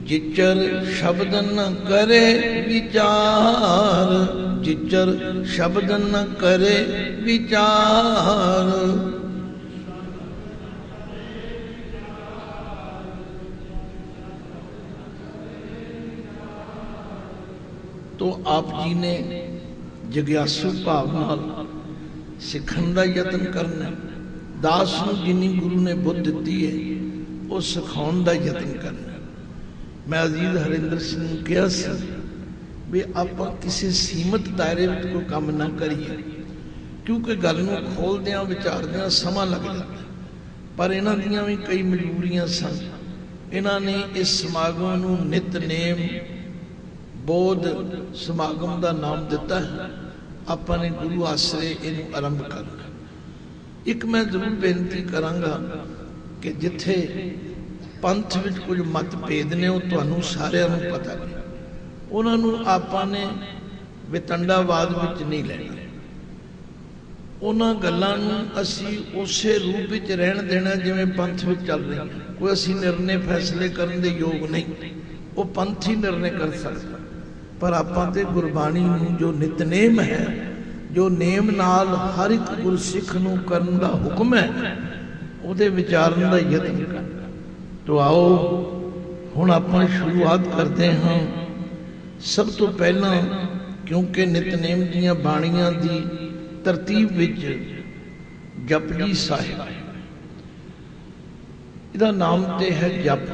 जिचर शब्द न करे विचार, जिचर शब्द न करे विचार। तो आप जी ने जग्यासु भाव नाल सिखण दा यतन करना, दास नूं जिन्नी गुरु ने बुद्ध दी है वो सिखाउण दा यतन करना। मैं अजीज हरिंदर सिंह नूं कहा सी भी आपां किसी सीमित दायरे विच कोई काम ना करिए, क्योंकि गल नूं खोलदियां विचारदियां समा लग जाता। पर इन्हां दीयां भी कई मजबूरियां सन। इन्हां ने इस समागम नूं नितनेम बोध समागम का नाम दिता है। आपां ने गुरु आसरे इनू आरंभ करना। एक मैं जरूर बेनती करांगा कि जिथे पंथ विच कुछ मतभेद ने वो तुहानू सारिआं नू पता है, उन्हां नू आपां ने वितंडावाद विच नहीं लेना। उन्हां गल्लां नू असीं उसे रूप विच रहण देना जिवें पंथ विच चल रही है। कोई असीं निर्णय फैसले करन दे योग नहीं, वो पंथ ही निर्णय कर सकता। पर आपां ते गुरबाणी नूं जो नितनेम है, जो नेम नाल हर एक गुरसिख नूं करन दा हुक्म है, उहदे विचारन दा यतन करना। तो आओ हुण आपां शुरुआत करते हैं। सब तो पहला क्योंकि नितनेम दीयां बाणियां दी तरतीब विच जपजी साहिब, इहदा नाम ते है जप।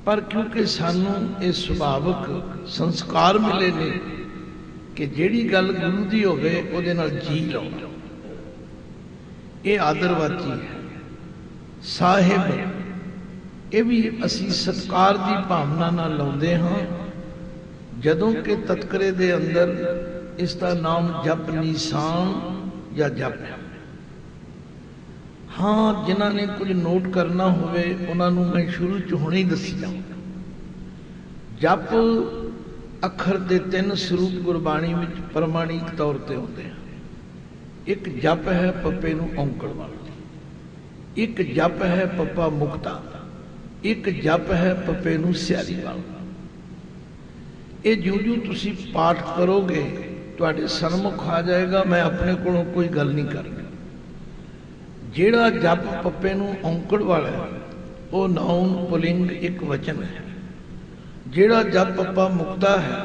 पर क्योंकि सानू ये सुभावक संस्कार मिले ने कि जिहड़ी गल गुरु दी होवे उहदे नाल जी लो, ये आदरवाची है। साहिब ये भी असी सत्कार की भावना नाल लाउंदे हां। जदों के तत्करे दे अंदर इसका नाम जप निशान या जप है। हाँ, जिन्हों ने कुछ नोट करना होवे उन्होंने मैं शुरू च हुणे ही दसी जाऊँगा। जप अखर के 3 स्वरूप गुरबाणी में प्रमाणिक तौर पर होते हैं। एक जप है पप्पे नूं औंकड़ वाला, एक जप है पप्पा मुक्ता, एक जप है पप्पे नूं स्यारी वाला। ये ज्यों ज्यों तुसीं पाठ करोगे तुहाडे सन्मुख आ जाएगा। मैं अपने कोलों कोई गल नहीं करनी। जेड़ा जप पप्पे नूं औंकड़ वाला है वो नाउन पुलिंग एक वचन है। जेड़ा जप पप्पा मुक्ता है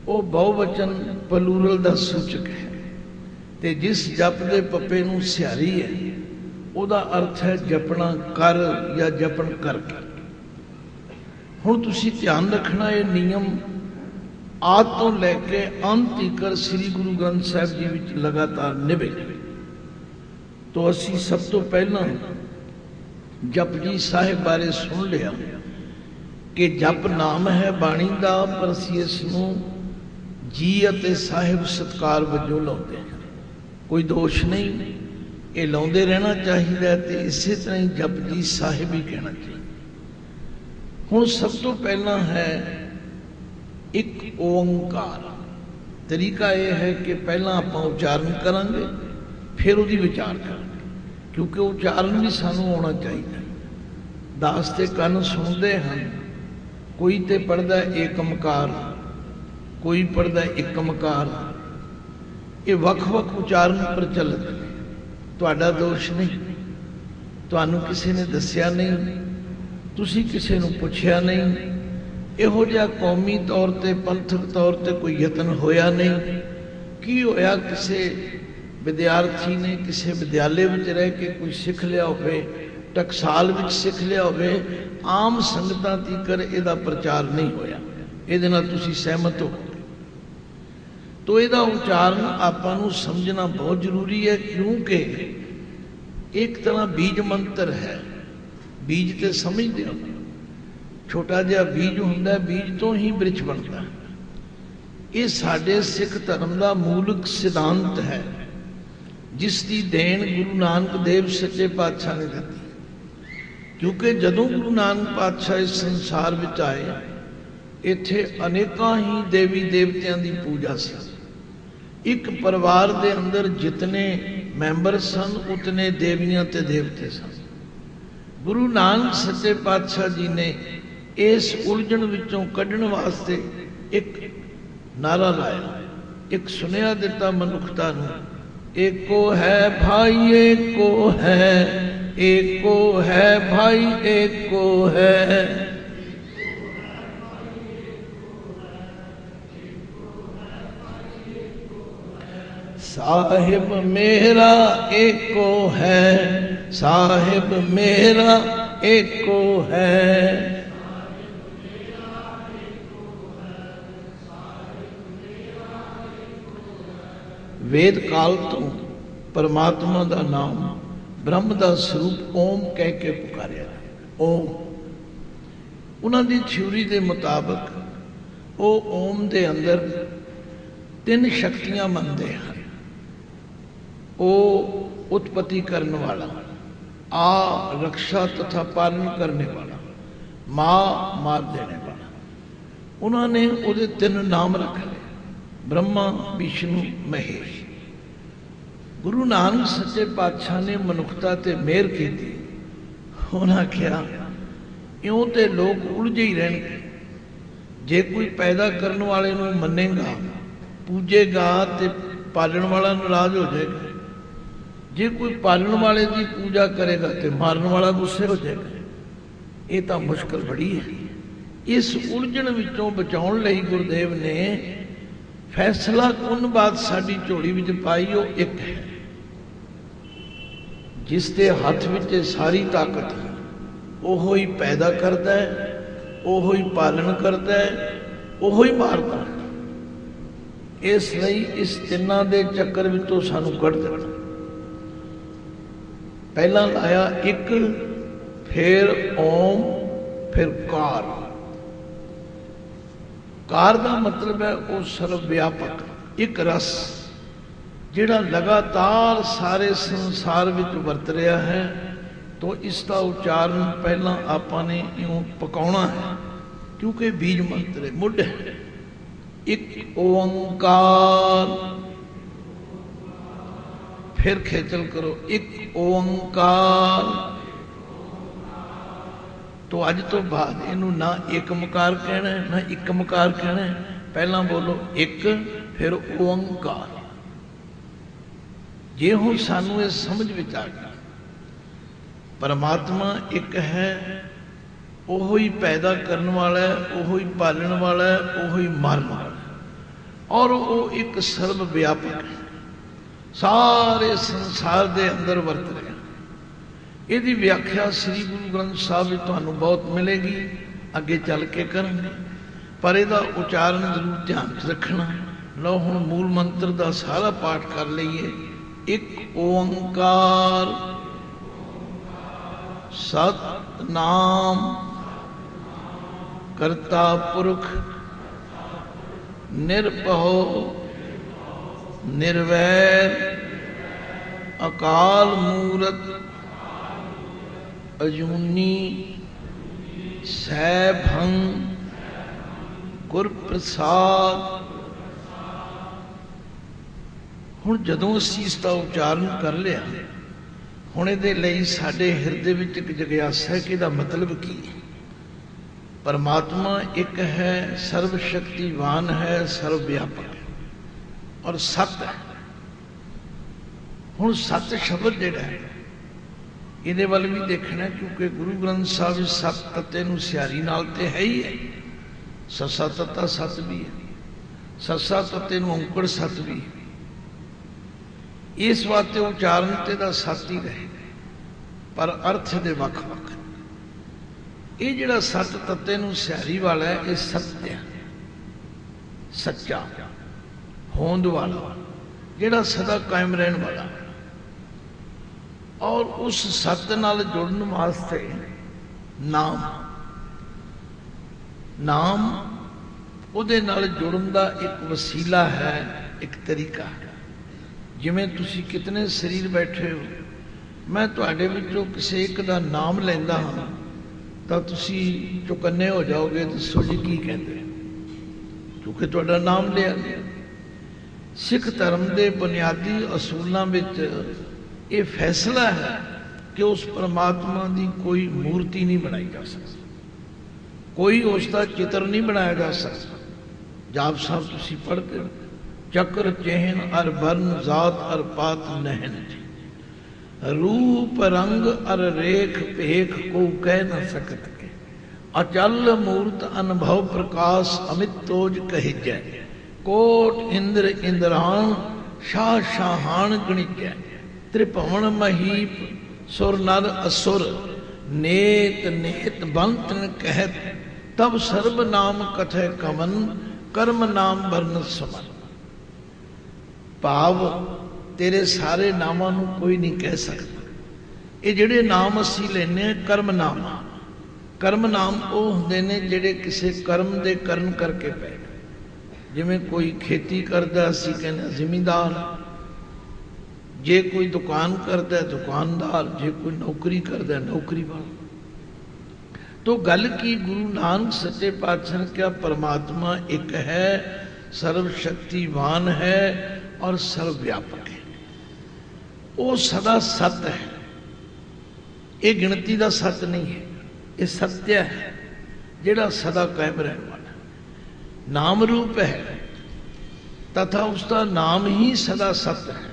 वो बहुवचन प्लूरल का सूचक है। ते जिस जप दे पप्पे नूं स्यारी है उहदा अर्थ है जपना कर या जपन करके। हुण तुसीं ध्यान रखना, ये नियम आद तो लैके अंत तक श्री गुरु ग्रंथ साहिब जी विच लगातार निभे। तो असी सब तो पहला जपजी साहिब बारे सुन लिया कि जप नाम है बाणी का, पर असी इसनूं जी अते साहिब सत्कार वजों लाउंदे हैं। कोई दोष नहीं, ये लाउंदे रहना चाहिए। तो इसे तरह ही जपजी साहिब ही कहना चाहिए। हुण सब तो पहला है एक ओंकार। तरीका यह है कि पहला आपां उच्चारण करांगे फिर उसकी विचार करेंगे, क्योंकि उच्चारण भी सानू आना चाहिए। दास ते कन सुनते हैं, कोई तो पढ़ता एकमकार, कोई पढ़ता एकमकार। ये वख-वख उच्चारण प्रचलित ने। तुहाडा दोष नहीं, तुहानू किसी ने दसिया नहीं, तुसी किसी नू पुछया नहीं। इहो जिहा कौमी तौर पर पंथक तौर पर कोई यतन होया नहीं। की होया, किसी विद्यार्थी ने किसी विद्यालय में रह के कोई सीख लिया होवे, टकसाल में सीख लिया होवे, आम संगतां तीकर इहदा प्रचार नहीं होया। इहदे नाल तुसीं सहमत हो। तो इहदा उच्चारण आपां नूं समझना बहुत जरूरी है, क्योंकि एक तरह बीज मंत्र है। बीज तो समझते हो, छोटा जिहा बीज हुंदा, बीज तो ही वृक्ष बनता है। ये साडे सिख धर्म का मूलक सिद्धांत है, जिसकी देन गुरु नानक देव सच्चे पातशाह ने दी। क्योंकि जदों गुरु नानक पातशाह इस संसार में आए, इत्थे अनेकां ही देवी देवतियां की पूजा सी। एक परिवार के अंदर जितने मैंबर सन उतने देवियां ते देवते सन। गुरु नानक सच्चे पातशाह जी ने इस उलझन विचों कढ़न वास्ते एक नारा लाया, एक सुनिया दिता मनुखता नूं, एको है भाई एको है, एको है भाई एको है। साहिब मेरा एको है, साहिब मेरा एको है। वेद काल तो परमात्मा का नाम ब्रह्म का स्वरूप ओम कह के पुकारिया। ओम उन्होंने थ्योरी के मुताबिक वो ओम के अंदर तीन शक्तियां मनते हैं। ओ उत्पत्ति करने वाला, आ रक्षा तथा पालन करने वाला, मां मार देने वाला। उन्होंने उहदे तीन नाम रखे, ब्रह्मा विष्णु महेश। गुरु नानक सच्चे पातशाह ने मनुखता ते मेहर की। उन्हें क्या इउं ते लोग उलझे ही रहणगे। जे कोई पैदा करने वाले नूं मनेगा, पूजेगा ते पालन वाला नाराज हो जाएगा। जे कोई पालन वाले की पूजा करेगा तो मारन वाला गुस्से हो जाएगा। ये तो मुश्किल बड़ी है। इस उलझन विचों बचाउण लई गुरुदेव ने फैसला कुन बात साडी झोली विच पाई, वो एक है, जिसके हाथ विच सारी ताकत है। ओहो ही पैदा करता है, ओहो ही पालन करता है, ओहो ही मारता है। इसलिए इस तिन्नां दे चक्कर विचों सानू कढ देना। पहला लाया एक, फिर ओम, फिर कार। कार का मतलब है वो सर्वव्यापक, एक रस जिहड़ा लगातार सारे संसार विच वरत रहा है। तो इसका उच्चारण पहला आपने यूं पकाउणा है, क्योंकि बीज मंत्र मुढ़ है। एक ओंकार, फिर खेचल करो, एक ओंकार। तो अज तो बाद इनू ना एक मकार कहना है ना एक मकार कहना है। पहला बोलो एक, फिर ओंकार। जे हुण सानू ये समझ विच आ गया, परमात्मा एक है, ओहो ही पैदा करने वाला है, ओहो ही पालन वाला है, ओहो ही मारने वाला है, और वो एक सर्वव्यापक है, सारे संसार के अंदर वरत रहा। यदि व्याख्या श्री गुरु ग्रंथ साहब में तुहानू बहुत मिलेगी, अगे चल के करेंगे, पर यदा उच्चारण जरूर ध्यान रखना। लो हुण मूल मंत्र का सारा पाठ कर लीए। एक ओंकार सतनाम करता पुरख निरभौ निर्वैर अकाल मूरत अजूनी सैभंग गुर प्रसाद। हुण जदों असीं इसका उच्चारण कर लिया, हुण इहदे लई साडे हिरदे विच एक जिग्यासा है कि इहदा मतलब की है। परमात्मा एक है, सर्वशक्तिवान है, सर्वव्यापक है और सत है। हुण सत शब्द जिहड़ा है इहदे वल भी देखना, क्योंकि गुरु ग्रंथ साहिब सत तत्ते नूं सियारी नाल ते है ही है। ससा तत्ता सत भी है, ससा तत्ते नूं औंकड़ सत भी है। इस वास्ते उच्चारण ते दा सत ही रहे, पर अर्थ दे वख वख। ये जिहड़ा सत तत्ते नूं सियारी वाला है, ये सत्य है, सच्चा होंद वाला, जिहड़ा सदा कायम रहने वाला। और उस सत नाल जुड़न वास्ते नाम, नाम उहदे नाल जुड़न दा एक वसीला है, एक तरीका है। जिवें तुसी कितने शरीर बैठे हो, मैं तुहाडे विचों किसी एक दा नाम लैंदा हां तां तुसी चौकन्ने हो जाओगे, दसो जी की कहंदे, क्योंकि तुहाडा नाम लिया गया। सिख धर्म के बुनियादी असूलों में ये फैसला है कि उस परमात्मा की कोई मूर्ति नहीं बनाई जा सकती, कोई उसका चित्र नहीं बनाया जा सकता। जाप साहब तुसी पढ़ते हो, चक्र चेहन अर वर्ण जात अर पात नहन, रूप रंग अर रेख भेख को कह न सकत के, अचल मूर्त अनुभव प्रकाश अमित तोज कहिजै, कोट इंद्र इंद्राण शाह शाहान गणिजै, त्रिभुवन महीप सुर नर असुर, नेत नेत बंतन कहत, तब सर्व नाम कथय कवन, कर्म नाम वर्ण समन। भाव तेरे सारे नामां नूं कोई नहीं कह सकता। ये जिहड़े नाम असीं लैने कर्म नाम, कर्म नाम वो हुंदे ने जिहड़े किसी कर्म दे करन करके पै। जिवें कोई खेती करदा असीं कहने जिमींदार, जे कोई दुकान करदा दुकानदार, जे कोई नौकरी करदा नौकरी वाला। तो गल की गुरु नानक सच्चे पातशाह ने क्या परमात्मा एक है, सर्वशक्तिवान है और सर्वव्यापक है। वो सदा सत्य है, ये गिनती का सत्य नहीं है, ये सत्य है जिहड़ा सदा कायम रहने वाला। नाम रूप है तथा उसका नाम ही सदा सत्य है।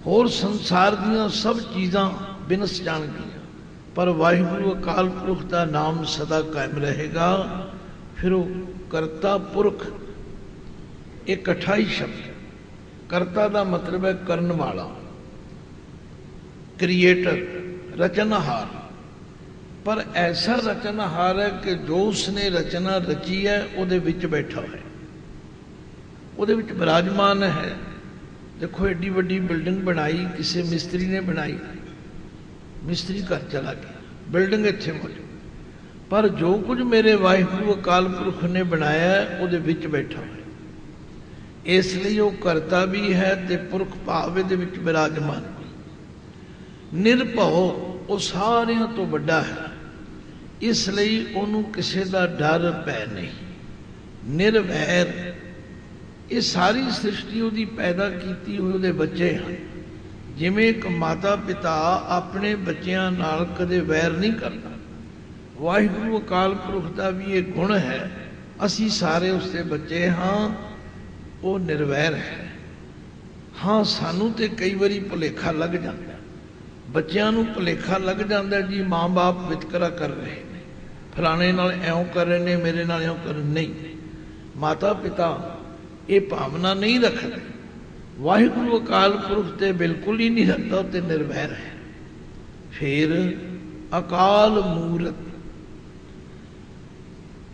होर संसार दियां सब चीज़ां बिनस जाणगियां, पर वाहिगुरु अकाल पुरख का नाम सदा कायम रहेगा। फिर वो करता पुरख एक अठाई शब्द, करता का मतलब है करन वाला, क्रिएटर, रचनहार। पर ऐसा रचनहार है कि जो उसने रचना रची है उहदे विच बैठा है, उहदे विच विराजमान है। देखो एडी वड्डी बिल्डिंग बनाई किसी मिस्त्री ने बनाई, मिस्त्री घर चला गया, बिल्डिंग इत्थे मौजूद, पर जो कुछ मेरे वाहिगुरु अकाल पुरख ने बनाया है उहदे विच बैठा है। इसलिए वो करता भी है ते पुरख भाव दे विच विराजमान भी। निर्भव वो सारियां तो वड्डा है, इसलिए उन्होंने किसी का डर पै नहीं। निर्वैर, ये सारी सृष्टि उहदी पैदा की हुई उहदे बच्चे हैं। जिमें एक माता पिता अपने बच्चों नाल कदे वैर नहीं करता, वाहिगुरु अकाल पुरख का भी ये गुण है। असी सारे उसके बच्चे हाँ, वो निर्वैर है। हाँ सानू तो कई बारी भुलेखा लग जाता, बच्चों को भुलेखा लग जाता जी माँ बाप वितकरा कर रहे हैं, फलाने नाल ऐं कर रहे हैं, मेरे नाल ऐं कर। नहीं, माता पिता ये भावना नहीं रखते। वाहिगुरु अकाल पुरख ते बिल्कुल ही नहीं रखता, तो निर्वैर है। फिर अकाल मूरत,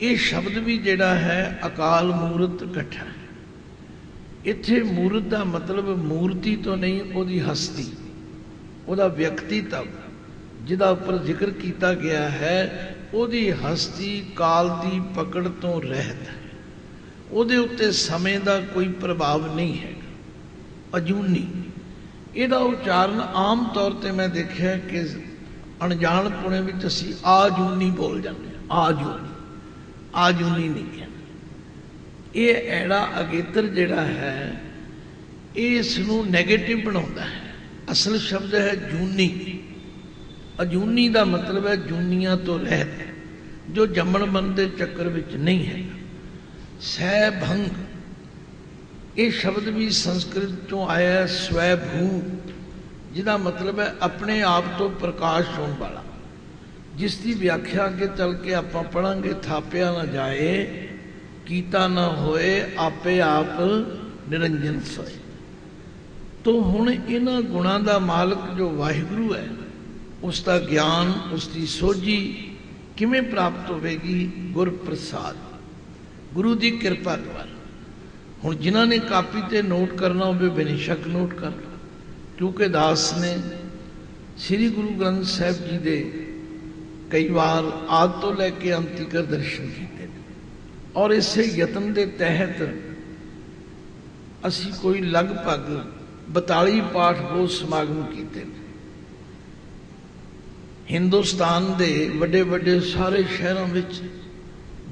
ये शब्द भी जिहड़ा है अकाल मूरत इकट्ठा है। इत्थे मूरत का मतलब मूर्ति तो नहीं, उहदी हस्ती, उहदा व्यक्तित्व जिहदा उपर जिक्र किया गया है, उहदी हस्ती काल की पकड़ तो रहत है। उहदे उत्ते समय का कोई प्रभाव नहीं है। अजूनी, इहदा उच्चारण आम तौर पर मैं देखा कि अणजाणपुणे विच असीं आजूनी बोल जाते हैं, आजूनी, आजूनी नहीं कहना। ये ऐड़ा अगेतर जिहड़ा है इसनूं नैगेटिव बनाउंदा है। असल शब्द है जूनी। अजूनी का मतलब है जूनिया तो रहत, जो जम्मण मन के चक्कर विच नहीं है। सैभंग, ये शब्द भी संस्कृत तो आया है, स्वैभू, जिसका मतलब है अपने आप तो प्रकाश होने वाला, जिसकी व्याख्या आगे चल के आप पढ़ांगे। थापिया ना जाए, कीता ना होए, आपे आप निरंजन सोए। तो हुण इन्हां गुणां दा मालक जो वाहिगुरु है, उसका ज्ञान, उसकी सोझी किवें प्राप्त होवेगी? गुर प्रसाद, गुरु की कृपा द्वारा। हुण जिन्हां ने कापी ते नोट करना होवे बेनिशक नोट कर, क्योंकि दास ने श्री गुरु ग्रंथ साहिब जी दे कई बार आद तो लैके अंत तक दर्शन किए, और इसे यतन के तहत असी कोई लगभग 42 पाठ बहुत समागम किए। हिंदुस्तान के वड्डे वड्डे सारे शहरों में,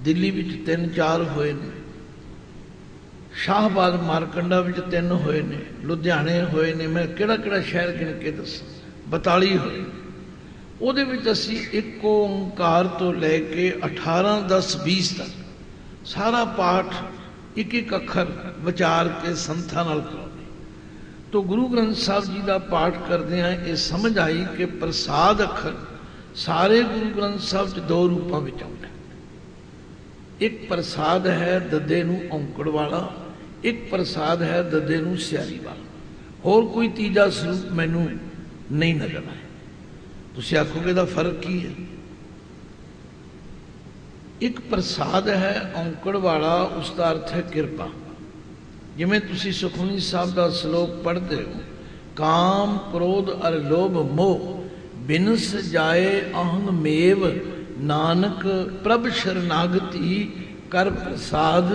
दिल्ली में 3-4 होए ने, शाहबाद मारकंडा में 3 होए ने, लुधियाने होए ने, मैं किहड़ा किहड़ा शहर गिन के दस, 42 ਹੋਏ। ਉਹਦੇ ਵਿੱਚ ਅਸੀਂ ਇੱਕ ਓਂਕਾਰ ਤੋਂ ਲੈ ਕੇ 18, 10, 20 ਤੱਕ ਸਾਰਾ ਪਾਠ ਇੱਕ ਇੱਕ ਅੱਖਰ ਵਿਚਾਰ ਕੇ ਸੰਥਾਂ ਨਾਲ ਕਰਾਉਂਦੇ। तो गुरु ग्रंथ साहब जी का पाठ करते हैं ये समझ आई कि प्रसाद अखर सारे गुरु ग्रंथ साहब च दो रूपों में आउंदा। एक प्रसाद है ददे नूं औंकड़ वाला, एक प्रसाद है ददे नूं स्यारी वाला। होर कोई तीजा स्वरूप मैनू नहीं नजर आया। तुसीं आखोगे दा फर्क की है? एक प्रसाद है औंकड़ वाला, उसका अर्थ है कृपा। जिमें तुसी सुखमनी साहब का श्लोक पढ़ते हो, काम क्रोध अर लोभ मोह बिनस जाए अहंग मेव नानक प्रभ शरनागति कर प्रसाद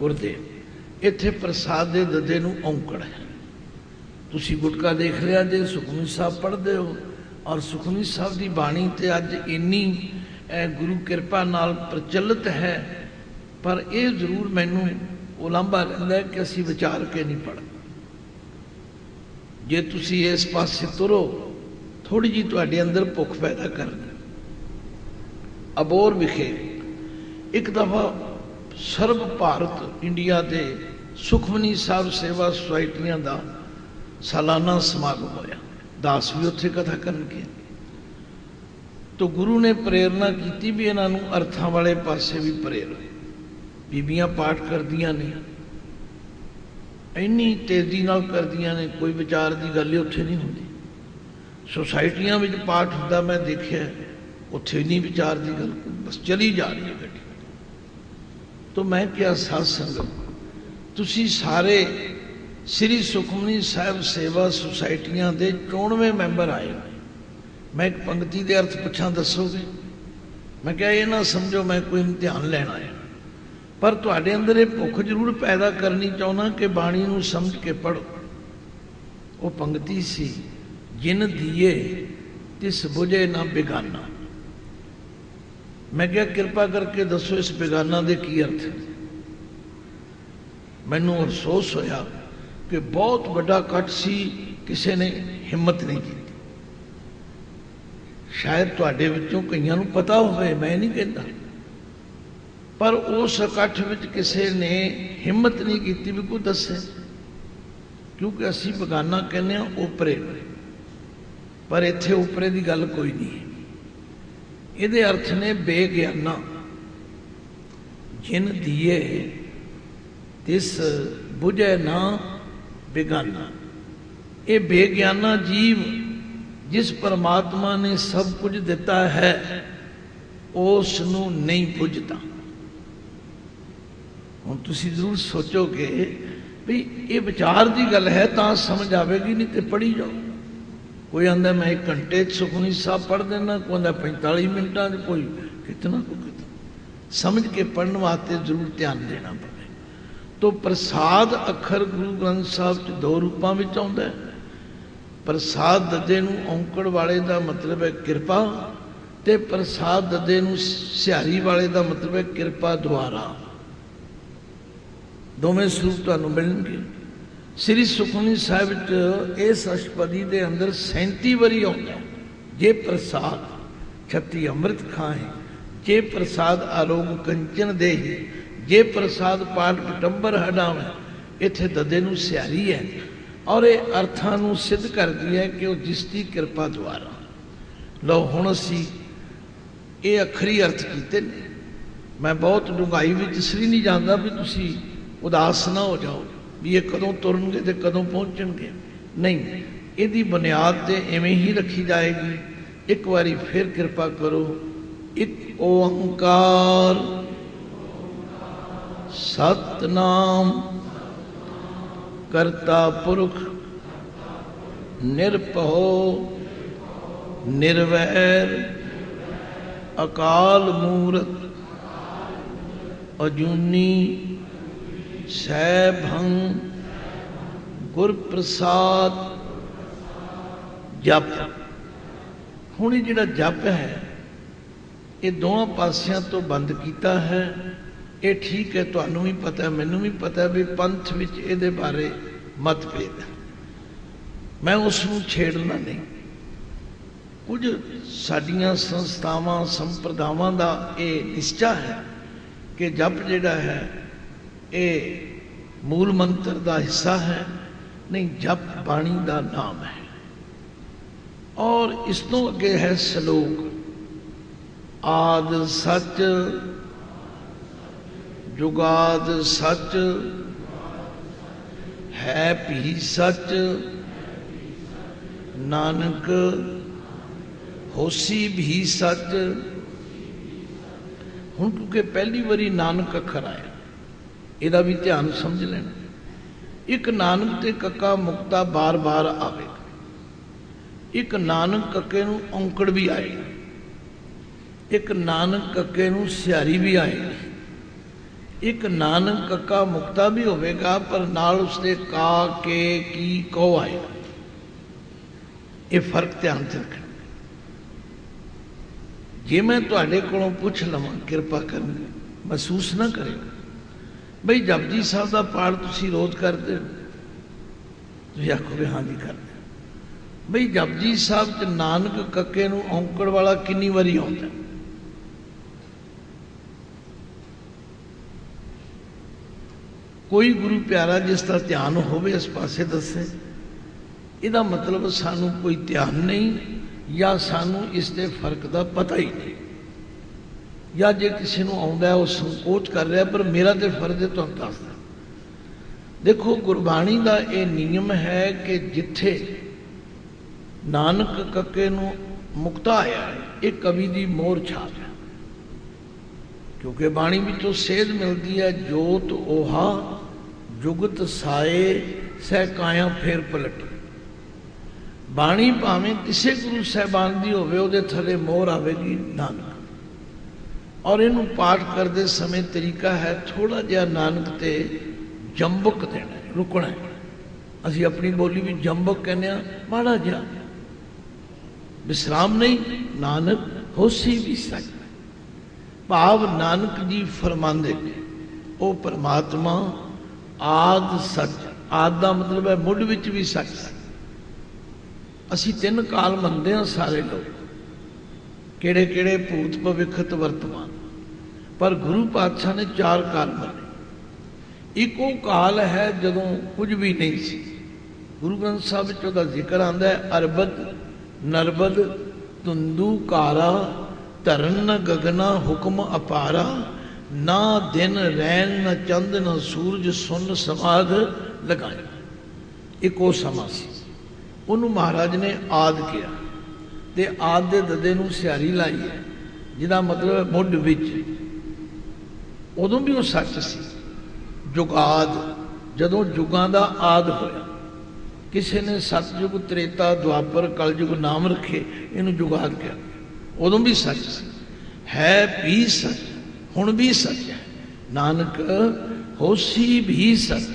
गुरदेव। इत्थे प्रसाद दे ददे नूं औंकड़ है। तुसी गुटका देख लिया जे सुखमनी साहब पढ़ते हो, और सुखमनी साहब की बाणी ते अज इन्नी गुरु कृपा नाल प्रचलित है, पर यह जरूर मैनू उलांभा रहिंदा है कि असीं विचार के नहीं पढ़ते। जे तुसीं इस पासे तुरो, थोड़ी जी तुहाडे अंदर भुख पैदा करनी। अबोर विखे एक दफा सर्व भारत इंडिया के सुखमनी साहब सेवा सोसाइटियां का सालाना समागम होया। दास भी उत्थे कथा करन गए। तो गुरु ने प्रेरणा की भी इन्हां नूं अर्थां वाले पासे भी प्रेरो। बीबियां पाठ करदियां ने, इन्नी तेजी नाल करदियां ने, कोई विचार की गल उत्थे नहीं होंदी। सोसाइटियां विच पाठ हुंदा मैं देखिया, उत्थे नहीं विचार की गल, बस चली जा रही है गड्डी। तो मैं क्या साध संगत, तुसी सारे श्री सुखमनी साहब सेवा सोसाइटियां दे 94 मैंबर आए। मैं एक पंक्ति के अर्थ पुछां, दसोगे? मैं क्या ये ना समझो मैं कोई इम्तिहान लैण आया, पर तुहाडे अंदर ये भुख जरूर पैदा करनी चाहना कि बाणी नूं समझ के पढ़ो। वो पंक्ति सी, जिन दिए तिस बुझे ना बेगाना। मैं क्या कृपा करके दसो इस बेगाना दे की अर्थ है? मैनू अफसोस होया कि बहुत बड़ा कट सी, किसी ने हिम्मत नहीं की। शायद तुहाडे विचों कईयां नूं पता होवे, मैं नहीं कहता, पर उस इकट्ठ विच किसी ने हिम्मत नहीं की भी कोई दसे। क्योंकि असी बगाना कहने उपरे, पर इत्थे उपरे की गल कोई नहीं है। इहदे अर्थ ने बेग्याना। जिन दिए तिस बुझे ना बेगाना। ये बेग्याना जीव जिस परमात्मा ने सब कुछ दिता है, उस नूं नहीं बुझता। हुण तुसीं जरूर सोचोगे भी ये विचार की गल है तो समझ आएगी, नहीं तो पढ़ी जाओ। कोई आंदा मैं 1 घंटे सुखमनी साहब पढ़ देना, कोई आंदा 45 मिनटां, कोई कितना को कितना। समझ के पढ़ने वास्ते जरूर ध्यान देना पवे। तो प्रसाद अखर गुरु ग्रंथ साहब च 2 रूपों में आउंदा है। प्रसाद ददे नूं औंकड़ वाले का मतलब है कृपा, ते प्रसाद ददे नूं स्यारी वाले का मतलब है कृपा द्वारा। दोवें स्वरूप तुहानूं मिलणगे। श्री सुखमनी साहिब च इस अष्टपदी के अंदर 37 वारी आउंदा, जे प्रसाद 36 अमृत खाए, जे प्रसाद आरोग कंचन देहि, जे प्रसाद पाठ पटंबर हटावे। इत्थे ददे नूं स्यारी है, और ये अर्थां नूं सिद्ध करदी है कि वह जिसकी कृपा द्वारा। लो हुण असीं ये अखरी अर्थ कीते ने। मैं बहुत डूंघाई विच इसलिए नहीं जांदा भी तुसीं उदास ना हो जाओ भी ये कदों तुरनगे तो कदों पहुँचणगे। नहीं, यदी बुनियाद तो इवें ही रखी जाएगी। एक बारी फिर कृपा करो। एक ओंकार सतनाम करता पुरख निरभओ निर्वैर अकाल मूरत अजूनी सैभंग गुर प्रसाद जप। हुण जिहड़ा जप है ये दोवां पासियां तो बंद किया है। ये ठीक है, तुहानूं भी पता है, मैनूं भी पता है भी पंथ विच इहदे बारे मतभेद है। मैं उसनूं छेड़ना नहीं। कुछ साडियां संस्थावां संप्रदावां दा ये निश्चा है कि जप जिहड़ा है ये मूल मंत्र का हिस्सा है, नहीं जप बाणी का नाम है। और इस तो अगे है श्लोक, आद सच जुगाद सच है भी सच नानक होसी भी सच। हुण क्योंकि पहली बारी नानक अखर आया, इहदा भी ध्यान समझ लेना। एक नानक ते कक्का मुक्ता बार बार आवेगा, एक नानक कक्के नूं औंकड़ भी आएगी, एक नानक कक्के नूं सियारी भी आएगी, एक नानक कक्का मुक्ता भी होवेगा पर नाल उसदे का के की कौ आएगा। ये फर्क ध्यान से रखना। जे मैं तुहाडे कोलों पुछ लवां, किरपा करके महसूस ना करेगा बई जपजी साहब का पाठ तुसीं रोज करते हो, तुसीं आखोगे हाँ जी करते हो। बई जपजी साहब च नानक कक्के नूं औंकड़ वाला कितनी वारी आउंदा? कोई गुरु प्यारा जिसका ध्यान होवे इस पासे दसे। इहदा मतलब सानू कोई ध्यान नहीं या सानू इसके फर्क का पता ही नहीं, या जे किसी को आउंदा है वो संकोच कर रहा, पर मेरा तो फर्ज है तुहानूं दसदा। देखो गुरबाणी का ये नियम है कि जिथे नानक कक्के नूं मुक्ता आया है, एक कवि की मोहर छाप है, क्योंकि बाणी विचों सेध मिलती है। जोत ओहा जुगत साए सह काया फेर पलट। बाणी भावें किसी गुरु साहबान की होवे, उहदे थले मोहर आवेगी नानक। और इनू पाठ करते समय तरीका है थोड़ा जिहा नानक ते जंबक देना है, रुकना है। असी अपनी बोली भी जंबक कहने, माड़ा जिहा विश्राम नहीं। नानक होसी भी सच, भाव नानक जी फरमांदे ने वो परमात्मा आद सच। आद का मतलब है मुढ़ विच भी सच। असी तीन काल मनते हैं सारे लोग, केड़े केड़े भूत भविखत वर्तमान, पर गुरु पातशाह ने चार काल मने। एक वो काल है जदों कुछ भी नहीं सी। गुरु ग्रंथ साहब विच उहदा जिक्र आंदा है, अरबद नरबद धुंदू कारा धरन गगना हुक्म अपारा, ना दिन रैन न चंद न सूरज सुन समाध लगाया। एक वो समा सी, उन्होंने महाराज ने आद किया ते आद दे ददे नूं सियारी लाई है, जिहदा मतलब है मुढ़ विच। उदों भी वो सच सी। जुगाद जदों जुगां दा आद होया, किसी ने सतयुग त्रेता द्वापर कलयुग नाम रखे, इनू जुगाद किया। उदों भी सच सी, है भी सच, हुण भी सच है। नानक होसी भी सच,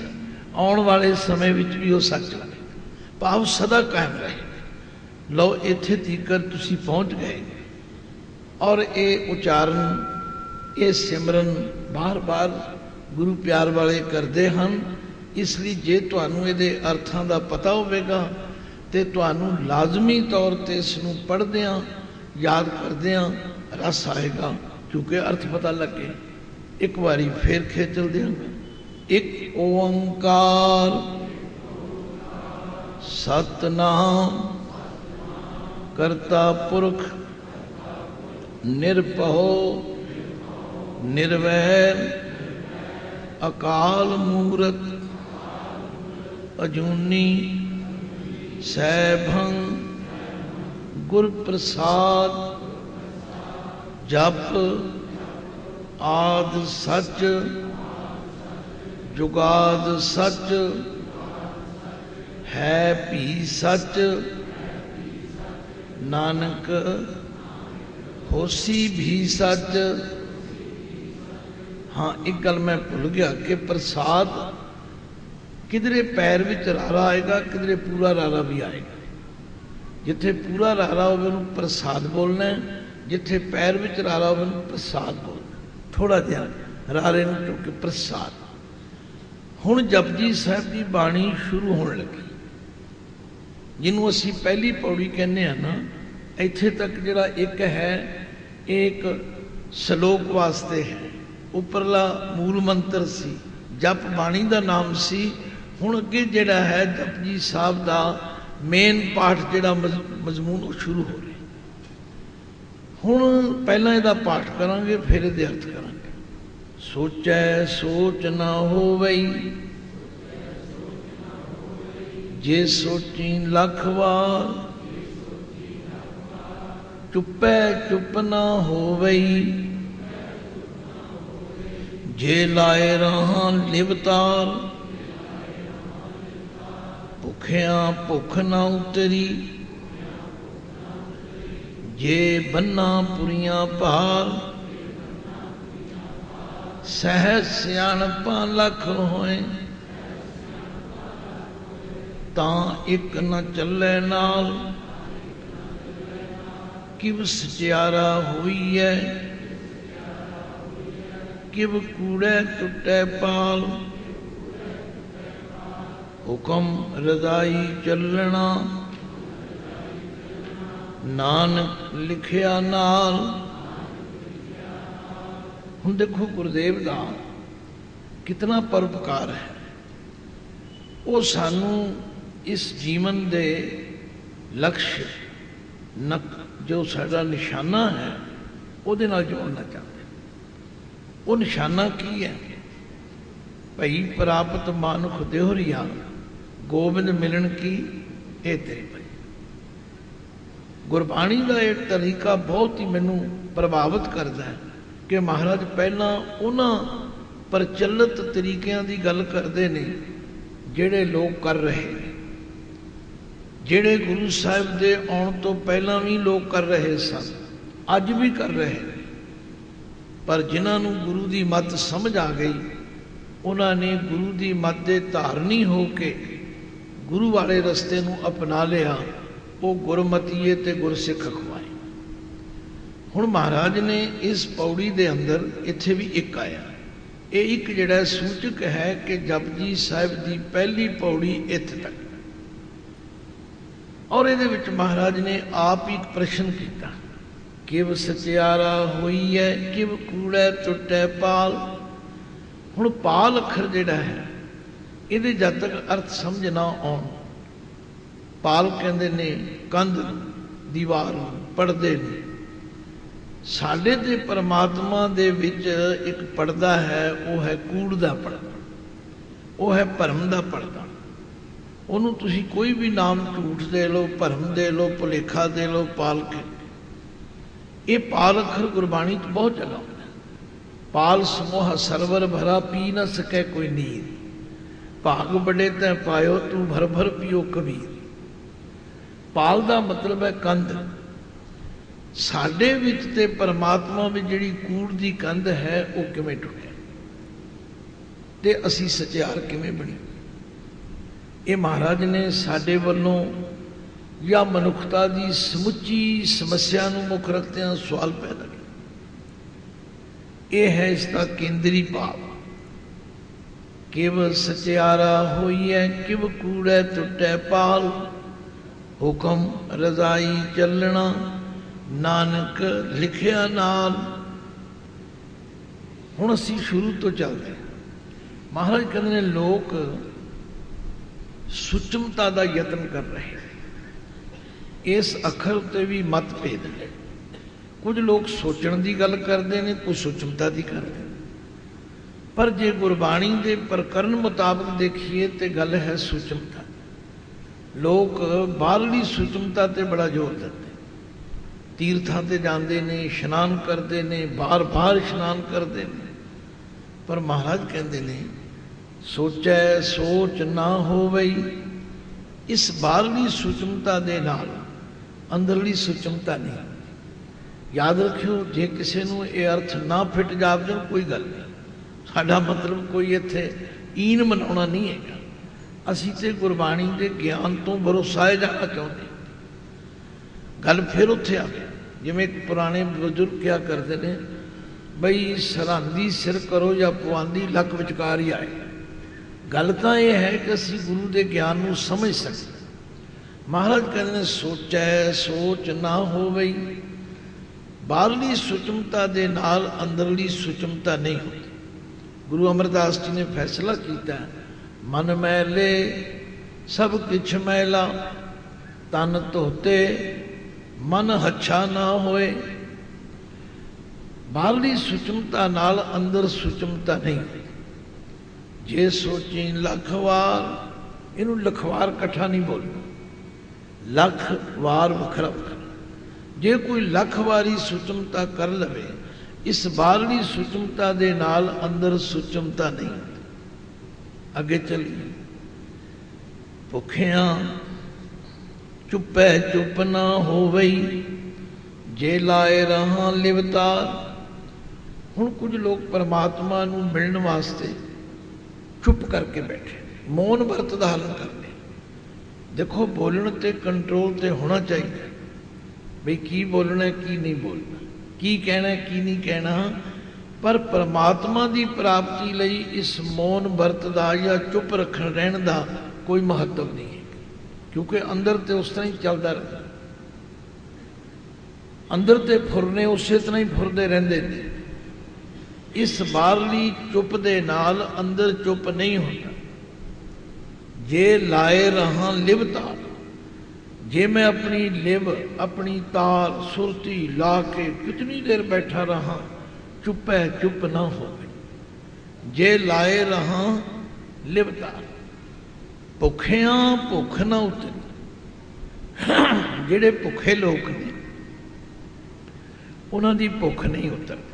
आने वाले समय विच भी वो सच रहे, भाव सदा कायम रहे। लो इत्थे तीकर तुसी पहुँच गए। और ये उचारण ये सिमरन बार बार गुरु प्यार वाले करते हैं। इसलिए जे तुहानू इहदे अर्थां दा पता होवेगा ते तुहानू लाजमी तौर पर इसनूं पढ़दियां याद करदियां रस आएगा, क्योंकि अर्थ पता लगे। एक बारी फिर खेचल देंगे। एक ओंकार सतनाम करता पुरख निरभओ निर्वैर अकाल मूरत अजूनी सैभं गुर प्रसाद जप आद सच जुगाद सच है भी सच नानक होसी भी सच। हाँ एक गल मैं भुल गया कि प्रसाद किधरे पैर विच रारा आएगा, किधरे पूरा रारा भी आएगा। जिथे पूरा रारा होवे उन्हें प्रसाद बोलना है, जिथे पैर विच रारा होवे उन्हें प्रसाद बोलना। थोड़ा ध्यान रारे नूं चुक के प्रसाद। हुण जपजी साहब की बाणी शुरू होने लगी, जिन्हों असी पहली पौड़ी कहने हैं ना, ਇੱਥੇ ਤੱਕ ਜਿਹੜਾ ਇੱਕ ਹੈ एक श्लोक वास्ते है, उपरला मूल मंत्र सी, जप बाणी का नाम सी। हुण अगे जिहड़ा है जपजी साहब का मेन पाठ जिहड़ा मजमून शुरू हो रहा। हुण पहला इहदा पाठ करांगे, फिर इहदे अर्थ करांगे। सोचै सोच ना होवई, जे सोची लख वार, चुपै चुप ना होवई, जे लाए रहा लिवतार, भुखिया भुख ना उतरी, जे बन्ना पुरिया भार, सहज सियाणपा लख होए, तां इक न चले नाल, किव सचियारा हुई है, किव कूड़े टुटे पाल, हुक्म रजाई चलना, नानक लिखिया नाल। हुण देखो गुरुदेव का कितना परोपकार है। वो सानू इस जीवन दे लक्ष्य जो साडा निशाना है उहदे नाल जोड़ना चाहते। वो निशाना की है? भई प्राप्त मानुख देहरिया, गोबिंद मिलन की ए तेरी भई। गुरबाणी का एक तरीका बहुत ही मैनू प्रभावित करता है कि महाराज पहला उन्हां प्रचलित तरीकों की गल करते हैं जिहड़े लोग कर रहे हैं, जिहड़े गुरु साहिब दे आउण तो पहला भी लोग कर रहे सन, अज भी कर रहे हैं। पर जिन्होंने गुरु की मत समझ आ गई, उन्होंने गुरु की मत दे धारनी हो के गुरु वाले रस्ते नूं अपना लिया। वो गुरमतीए ते गुरसिख अखवाए। हुण महाराज ने इस पौड़ी दे अंदर इत्थे भी एक आया, ये एक जिहड़ा सूचक है कि जपजी साहिब की पहली पौड़ी इत्थे तक। और ये महाराज ने आप ही प्रश्न किया, किव सचियारा हुई है, किव कूड़े टुटे पाल। हुण पाल अखर जिहड़ा है ये जब तक अर्थ समझ ना आउण, पाल कहंदे ने कंध, दीवार, पड़दे ने। साडे ते परमात्मा दे विच एक पड़दा है, वो है कूड़ दा पड़दा, वो है भरम दा पड़दा। उन्होंने तुसी कोई भी नाम झूठ दे लो, भरम दे लो, भुलेखा दे लो, पाल के। ये पाल अखर गुरबाणी तो बहुत जगह होता है। पाल समोह सरवर भरा, पी न सके कोई नीर, भाग बड़े तै पायो तू भर भर पियो कबीर। पाल का मतलब है कंध। साडे विच ते परमात्मा में जिहड़ी कूड़ की कंध है वो किवें टुटे ते असी सचियार किवें बनी। ये महाराज ने साडे वल्लों या मनुखता की समुची समस्या नूं मुख रखते सवाल पैदा किया। ये है इसका केंद्री भाव। किव सचियारा होई है, किव कूड़े टुटे पाल, हुक्म रजाई चलना, नानक लिखिया नाल। हुण असीं शुरू तो चलते हैं। महाराज कहते हैं लोग सुचमता का यत्न कर रहे हैं। इस अखर उत्ते भी मतभेद है। कुछ लोग सोचण की गल करते हैं, कुछ सुचमता की करते हैं। पर जे गुरबाणी के प्रकरण मुताबिक देखिए तो गल है सुचमता। लोग बाहरली सुचमता ते बड़ा जोर देते, तीर्थां ते जाते ने, इशनान करते हैं, बार बार इशनान करते हैं। पर महाराज कहते हैं सोचै सोच ना होवई। इस बाहरली सुचमता दे नाल अंदरली सुचमता नहीं। याद रखियो, जे किसी को यह अर्थ ना फिट जावे कोई गल नहीं। साडा मतलब कोई इत्थे ईन मनाउणा नहीं है। असीं ते गुरबाणी के ज्ञान तो भरोसाए जाना चाहते। गल फिर उत्थे आ गई, जिवें पुराने बुजुर्ग क्या करते हैं, बई सरांदी सिर करो या पवांदी लक विचकार ही आए। गल तो यह है कि असीं गुरु के ज्ञान को समझ सकते, महाराज कहते हैं सोचै सोच ना होवई। बाहरली सुचमता दे नाल अंदरली सुचमता नहीं होती। गुरु अमरदास जी ने फैसला किया, मन मैले सब किछ मैला, तन धोते मन हच्छा ना होए। बाहरली सुचमता नाल अंदर सुचमता नहीं होती। जे सोची लख वार, इनू लखवार कट्ठा नहीं बोलना, लख वार वखरा वखरा। जे कोई लख वारी सुचमता कर लवे, इस बाहरली सुचमता दे नाल अंदर सुचमता नहीं होती। अगे चलिए। भुखिया चुपै चुप ना होवई, जे लाए रहा लिवतार। हुण कुछ लोग परमात्मा नूं मिलण वास्ते चुप करके बैठे, मौन व्रत धारण करने। देखो बोलने ते कंट्रोल ते होना चाहिए, बई की बोलना की नहीं बोलना, की कहना की नहीं कहना। पर परमात्मा की प्राप्ति लई इस मौन व्रत दा या चुप रखण रहण दा कोई महत्व नहीं है, क्योंकि अंदर ते उस तरह ही चलता रहता। अंदर ते फुरने उस तरह ही फुरदे रहंदे ने। इस बाहरली चुप दे नाल अंदर चुप नहीं होता। जे लाए रहा लिव तार, जे मैं अपनी लिव अपनी तार सुरती ला के कितनी देर बैठा रहा, चुप है चुप ना हो। जे लाए रहा लिव तार, भुखिया भुख ना उतरी। जेड़े भुखे लोग ने उन्हां दी भुख नहीं उतरती।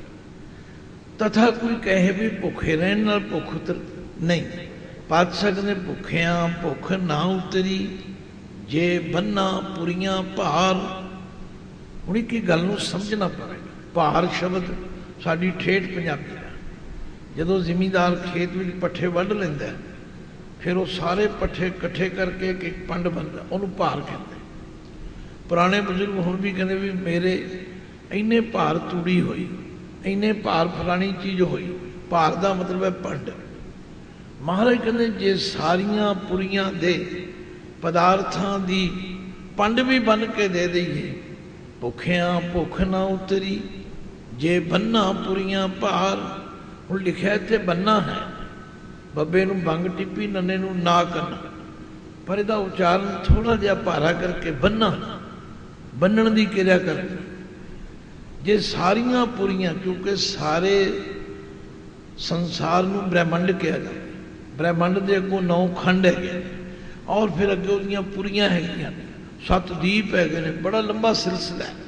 तथा कोई कहे भी भुखे रहने नाल भुख उतर नहीं। पातशाह कहते भुखिया भुख ना उतरी, जे बन्ना पुरियां भार। हुण एक गल नूं समझना पवेगा। भार शब्द साडी ठेठ पंजाबी है। जदों जिमीदार खेत में पट्ठे वढ लैंदा, फिर वो सारे पट्ठे इकट्ठे करके एक पंड बनता, उन्होंने भार कहते। पुराने बजुर्ग हुण भी कहते भी मेरे इन्ने भार तूड़ी हुई, इन्ने भार फलानी चीज़ हुई। भार का मतलब है पंड। महाराज कहते जे सारिया पुरियां दे पदार्थां दी पंड भी बन के दे दईए, भुखिया भुख ना उतरी, जे बन्ना पुरियां भार। हुण लिखिया इत्थे बन्ना है, बब्बे नूं बंग टिप्पी नन्ने नूं ना करना, पर इहदा उच्चारण थोड़ा जिहा भारा करके बन्ना, बन्नण दी किरिया करनी। जे सारिया पुरियां, क्योंकि सारे संसार नूं ब्रह्मंड कहा जाता। ब्रह्मंड के अगों 9 खंड है और फिर अगे उहदियां पुरियां हैगियां, 7 दीप हैगे ने, बड़ा लंबा सिलसिला है।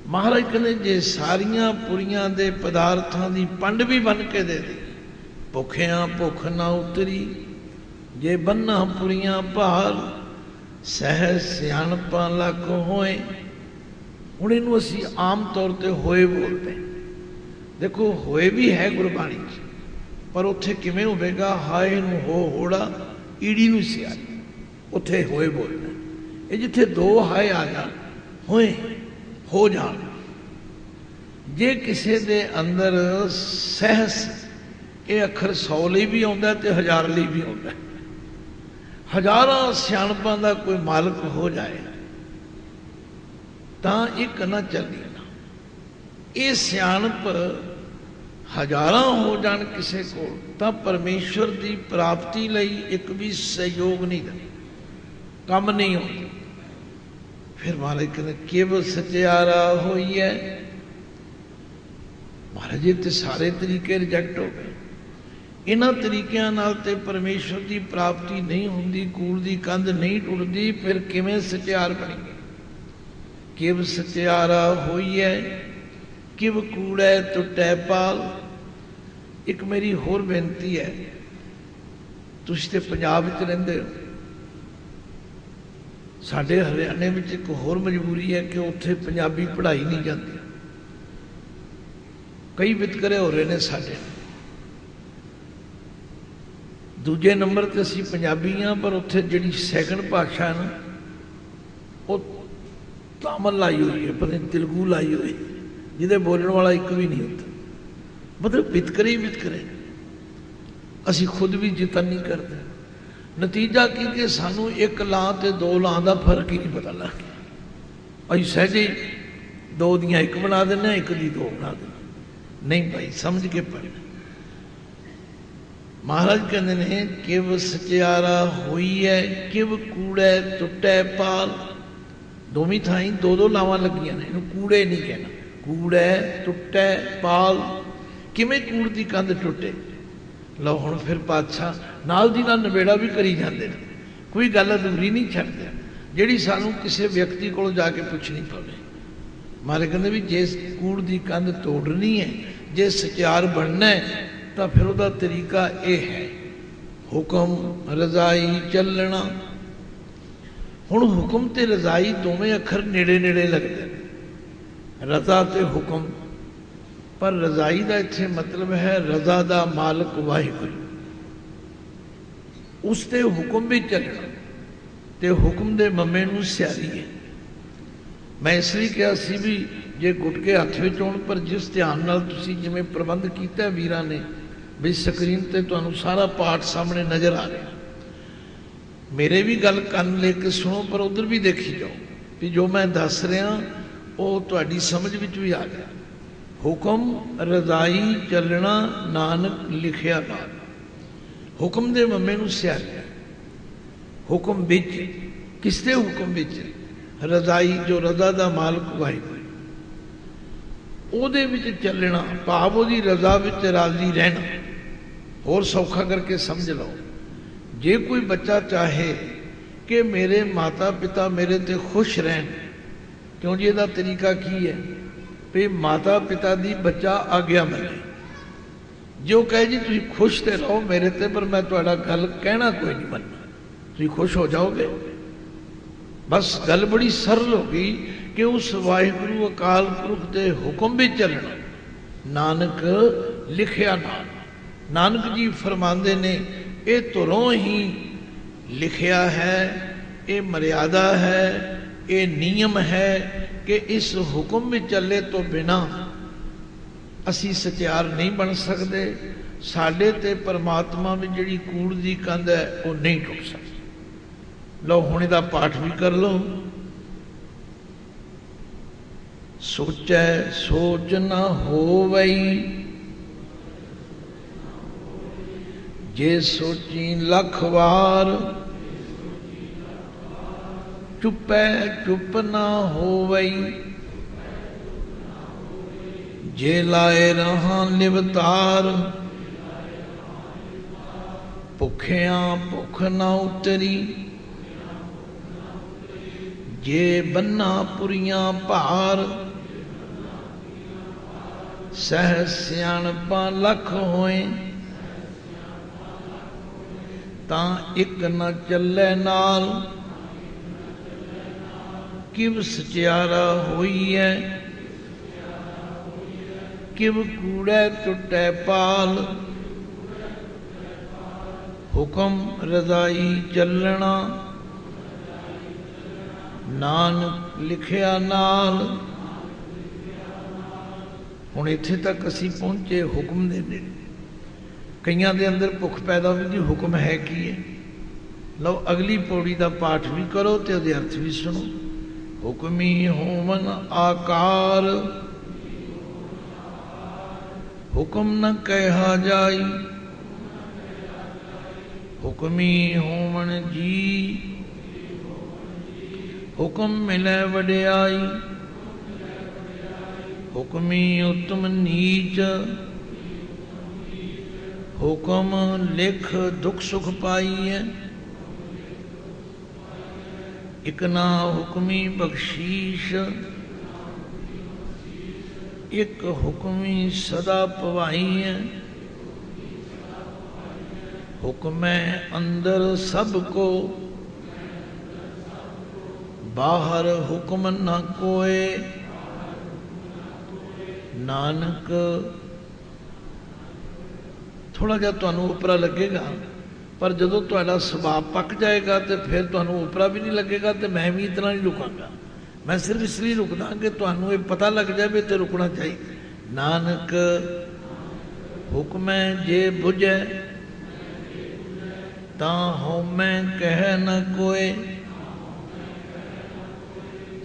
महाराज कहते जे सारिया पुरियां दे पदार्थां दी पंड भी बन के दे दे, भुखिया भुख ना उतरी, जे बन्ना पुरियां भार, सहज सियाणपा लख होए। हुण इहनूं असीं आम तौर पर होए बोलते हैं। देखो होए भी है गुरबाणी च, पर उत्थे किवें होवेगा, हाए नूं हो होड़ा ईड़ी नूं सियारी, उत्थे होए बोलना। ये जिथे 2 हाए आ जाण होए हो जाण। जे किसी दे अंदर सहस, ये अखर 100 लई भी आउंदा ते 1000 लई भी आउंदा, हज़ारां सियाणपां दा कोई मालक हो जाए तां एक ना चली ना। ये सियाणप हज़ारां हो जाण किसी को, तां परमेश्वर की प्राप्ति लई एक भी सहयोग नहीं दे, कम नहीं होता। फिर महाराज कहते केवल सचियारा होई है। महाराज जी ते सारे तरीके रिजेक्ट हो गए। इन्हां तरीकों नाल ते परमेश्वर की प्राप्ति नहीं होंदी, कूड़ की कंध नहीं टुटदी, फिर किवें सचियार बनी। किव सचियारा होई है, किव कूड़ै टुटै पाल। एक मेरी होर बेनती है, तुसीं ते पंजाब विच रहिंदे हो, साडे हरियाणे में एक होर मजबूरी है कि उत्थे पंजाबी पढ़ाई नहीं जाती। कई वितकरे हो रहे हैं साडे। दूजे नंबर ते असीं पंजाबी हाँ, पर उत्थे जिहड़ी सैकंड भाषा है ना, वो तामल लाई हुई है, पता नहीं तेलुगू लाई हुई, जिहदे बोलने वाला एक भी नहीं होता। मतलब वितकरे ही वितकरे। असीं खुद भी जितन नहीं करते। नतीजा की कि सानू एक लां ते दो लां का फर्क ही नहीं पता लग गया। अं सहजे दो दियां एक बना देना, एक दी दो बना देना। नहीं भाई, समझ के पढ़ना। महाराज कहते ने किव सचियारा होई है, किव कूड़े टुटे पाल। दोवीं थाई दो दो लावां लगियां ने, इहनूं कूड़े नहीं कहना। कूड़े टुटे पाल, किवें कूड़ दी कंध टुटे। लो हुण फिर पातशाह नाल दी नाल नवेड़ा भी करी जांदे ने, कोई गल अधूरी नहीं छड्डदे जिहड़ी सानूं किसी व्यक्ति कोल जाके पुछनी पवे। महाराज कहंदे भी जे कूड़ दी कंध तोड़नी है, जे सचियार बनना है, तो फिर उसका तरीका यह है हुक्म रजाई चलना। हुण हुक्म ते रजाई दोवें अखर नेड़े नेड़े लगते हैं, रजा ते हुक्म। पर रजाई का इत्थे मतलब है रजा का मालक वाहिगुरू, उसते हुक्म भी चलना ते हुक्म दे मम्मे नूं स्यारी है। मैं इसलिए कहा सी भी जे गुटके हथ विच होण, पर जिस ध्यान नाल तुसीं जिवें प्रबंध कीता वीरां ने भी स्क्रीन ते तुहानूं सारा पाठ सामने नज़र आ रहा। मेरे भी गल कन लेके सुनो, पर उधर भी देखी जाओ भी जो मैं दस रहा वो तुहाडी समझ विच भी आ गया। हुक्म रजाई चलना नानक लिखिया नाल। हुक्म दे मम्मे नूं स्यारिया, हुक्म विच किसते हुक्म विच रजाई, जो रजा दा मालक वाहिगुरू, ਉਹਦੇ ਵਿੱਚ ਚੱਲਣਾ ਭਾਵ ਉਹਦੀ रजा ਵਿੱਚ राजी रहना। होर सौखा करके समझ लो, जे कोई बच्चा चाहे कि मेरे माता पिता मेरे ते खुश रहन, क्यों जी ਇਹਦਾ तरीका की है भी माता पिता की बच्चा आग्या मने। जो कहे जी तुम खुश तो रहो मेरे ते, पर मैं तुहाडा गल कहना कोई नहीं मनना, तुम खुश हो जाओगे। बस गल बड़ी सरल हो गई कि उस वाहिगुरू अकाल पुरख के हुक्म भी चलना। नानक लिखिया नाल, नानक जी फरमाते ने ये तुरों ही लिखिया है, ये मर्यादा है, ये नियम है कि इस हुक्म में चले तो बिना असी सचियार नहीं बन सकते। साडे ते परमात्मा में जिहड़ी कूड़ दी कंध है वो नहीं टुट सकती। लो हुण इहदा पाठ भी कर लो। सोचै सोच न होवई, जे सोची लख वार, चुपै चुप न होवई, जे लाए रहा लिवतार, भुखिया भुख न उतरी, जे बन्ना पुरियां भार, सह सियाणपा लख होए, तां इक न चलै नाल, किव सचियारा होई है, किव कूड़े टुटै पाल, हुक्म रजाई चलना, नानक लिखिया नाल। हुण इत्थे तक असीं पहुंचे हुक्म दे नेड़े। कईयां दे अंदर भुख पैदा होई जी हुक्म है की है। लो अगली पौड़ी का पाठ भी करो ते उहदे अर्थ भी सुनो। हुक्मी होवन आकार, हुक्म न कहा जाई, हुक्मी होवन जी, हुक्म मिलै वडियाई, हुक्मी उत्तम नीच, हुक्म लिख दुख सुख पाई है, इक ना हुक्मी बख्शीश, एक हुक्मी सदा पवाई है, हुक्म अंदर सबको, बाहर हुक्म न कोए, नानक। थोड़ा जिहा तुहानूं उपरा लगेगा, पर जदों तुहाडा सुभाव पक जाएगा तो फिर तुहानूं उपरा भी नहीं लगेगा, तो मैं भी इतना नहीं रुकांगा। मैं सिर्फ इसलिए रुकदा कि तुहानूं ये पता लग जाए तो रुकना चाहिए। नानक हुक्म जे बुझे, तां हौमै कह न कोय।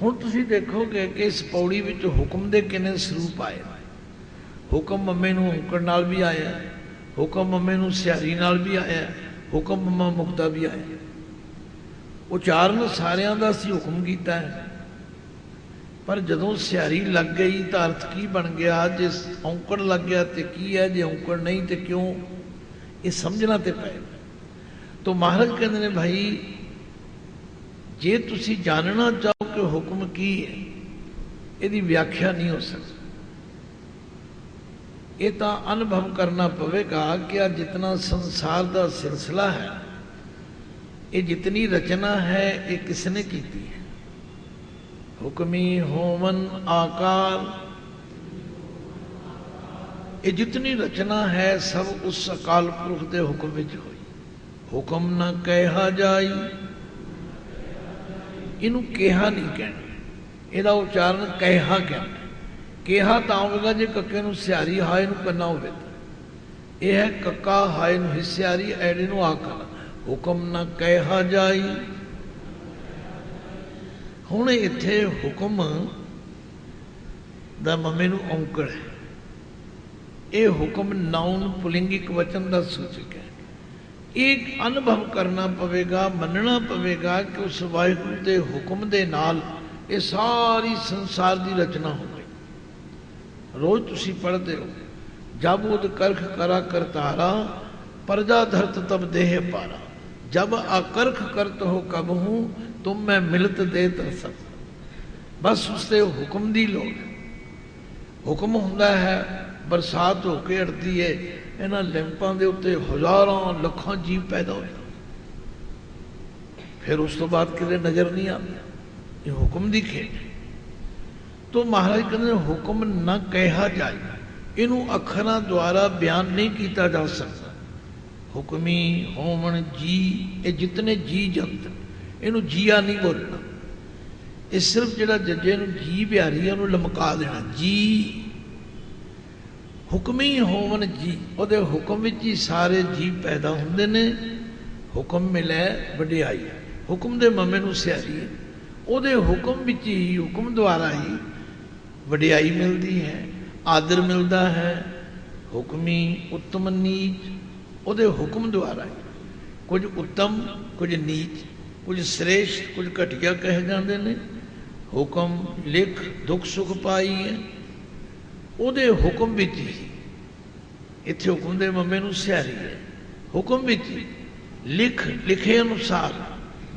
ਹੁਣ ਤੁਸੀਂ ਦੇਖੋਗੇ ਕਿ ਇਸ ਪੌੜੀ ਵਿੱਚ ਹੁਕਮ ਦੇ ਕਿੰਨੇ ਸਰੂਪ ਆਏ। ਹੁਕਮ ਮੰਮੇ ਨੂੰ ਔਂਕੜ ਨਾਲ ਵੀ ਆਇਆ, ਹੁਕਮ ਮੰਮੇ ਨੂੰ ਸਿਹਾਰੀ ਨਾਲ ਵੀ ਆਇਆ, ਹੁਕਮ ਮੰਮਾ ਮੁਕਤਾ ਵੀ ਆਇਆ। ਉਚਾਰਨ ਸਾਰਿਆਂ ਦਾ ਅਸੀਂ ਹੁਕਮ ਕੀਤਾ ਹੈ, ਪਰ ਜਦੋਂ ਸਿਹਾਰੀ ਲੱਗ ਗਈ ਤਾਂ ਅਰਥ ਕੀ ਬਣ ਗਿਆ? ਜੇ ਔਂਕੜ ਲੱਗ ਗਿਆ ਤੇ ਕੀ ਹੈ, ਜੇ ਔਂਕੜ ਨਹੀਂ ਤੇ ਕਿਉਂ? ਇਹ ਸਮਝਣਾ ਤੇ ਪਏਗਾ। ਤਾਂ ਮਹਾਰਾਜ ਕਹਿੰਦੇ ਨੇ ਭਾਈ ਜੇ ਤੁਸੀਂ ਜਾਣਨਾ ਚਾਹੋ ਕਿ ਹੁਕਮ ਕੀ ਹੈ, ਇਹਦੀ ਵਿਆਖਿਆ ਨਹੀਂ ਹੋ ਸਕਦੀ। ਇਹ ਤਾਂ ਅਨੁਭਵ ਕਰਨਾ ਪਵੇਗਾ ਕਿ ਆ ਜਿਤਨਾ ਸੰਸਾਰ ਦਾ ਸਿਲਸਿਲਾ ਹੈ, ਇਹ ਜਿਤਨੀ ਰਚਨਾ ਹੈ, ਇਹ ਕਿਸਨੇ ਕੀਤੀ ਹੈ? ਹੁਕਮੀ ਹੋਵਨ ਆਕਾਰ, ਇਹ ਜਿਤਨੀ ਰਚਨਾ ਹੈ ਸਭ ਉਸ ਅਕਾਲ ਪੁਰਖ ਦੇ ਹੁਕਮ ਵਿੱਚ ਹੋਈ। ਹੁਕਮ ਨਾ ਕਹਿਆ ਜਾਈ, ਇਹਨੂੰ ਕਿਹਾ ਨਹੀਂ ਕਹਿਣਾ, ਇਹਦਾ ਉਚਾਰਨ ਕਹਿਆ ਕਹਿਣਾ। ਕਿਹਾ ਤਾਂ ਹੋਵੇਗਾ ਜੇ ਕੱਕੇ ਨੂੰ ਸਿਹਾਰੀ ਹਾਏ ਨੂੰ ਕਰਨਾ ਹੋਵੇ। ਇਹ ਹੈ ਕੱਕਾ ਹਾਏ ਨੂੰ ਹਿਸਿਆਰੀ, ਐੜੇ ਨੂੰ ਆਕਰ। ਹੁਕਮ ਨਾ ਕਹਿਆ ਜਾਈ। ਹੁਣ ਇੱਥੇ ਹੁਕਮ ਦਾ ਮੰਮੇ ਨੂੰ ਔਂਕੜ ਹੈ। ਇਹ ਹੁਕਮ ਨਾਉਨ ਪੁਲਿੰਗਿਕ ਵਚਨ ਦਾ ਸੂਚਕ ਹੈ। ਇਹ ਅਨੁਭਵ ਕਰਨਾ ਪਵੇਗਾ, ਮੰਨਣਾ ਪਵੇਗਾ ਕਿ ਉਸ ਵਾਹਿਗੁਰੂ ਦੇ ਹੁਕਮ ਦੇ ਨਾਲ ਇਹ ਸਾਰੀ ਸੰਸਾਰ ਦੀ ਰਚਨਾ ਹੋ ਗਈ। ਰੋਜ਼ ਤੁਸੀਂ ਪੜ੍ਹਦੇ ਹੋ, ਜਬ ਉਦ ਕਰਖ ਕਰਾ ਕਰਤਾਰਾ, ਪ੍ਰਜਾ ਧਰਤ ਤਬ ਦੇਹ ਪਾਰਾ। जब आकर्ख करत हो कब हूँ, तुम मैं मिलत दे तरसत। बस उससे हुक्म दी लोड़। हुक्म हुंदा है, बरसात होके अड़ती है, इन्हां लैंपां दे उत्ते हज़ारां लखां जीव पैदा हो जाते, फिर उस तो बाद किते नज़र नहीं आती। ये हुक्म दी खेड। तो महाराज कहते हुक्म न कहा जाए, इनू अखरां द्वारा बयान नहीं किया जा सकता। हुक्मी होमन जी, ये जितने जी जंत, इनू जिया नहीं बोलना। ये सिर्फ जिहड़ा जजे नू जी प्यारी है उन्होंने लमका देना जी। हुक्मी होमन जी, उहदे हुक्म विच ही सारे जीव पैदा हुंदे ने। हुक्म मिले वडियाई, हुक्म दे मम्मे नू सियारी है, उहदे हुक्म विच ही, हुक्म द्वारा ही वडियाई मिलती है, आदर मिलता है। हुक्मी उत्तम नीच, ਉਹਦੇ ਹੁਕਮ ਦੁਆਰਾ ਕੁਝ ਉੱਤਮ, ਕੁਝ ਨੀਚ, ਕੁਝ ਸ੍ਰੇਸ਼ਟ, ਕੁਝ ਘਟੀਆ ਕਹੇ ਜਾਂਦੇ ਨੇ। ਹੁਕਮ ਲਿਖ ਦੁੱਖ ਸੁਖ ਪਾਈ ਹੈ, ਉਹਦੇ ਹੁਕਮ ਵਿੱਚ ਹੀ। ਇੱਥੇ ਹੁਕਮ ਦੇ ਮੰਮੇ ਨੂੰ ਸਿਹਾਰੀ ਹੈ, ਹੁਕਮ ਵਿੱਚ ਹੀ ਲਿਖ, ਲਿਖੇ ਅਨੁਸਾਰ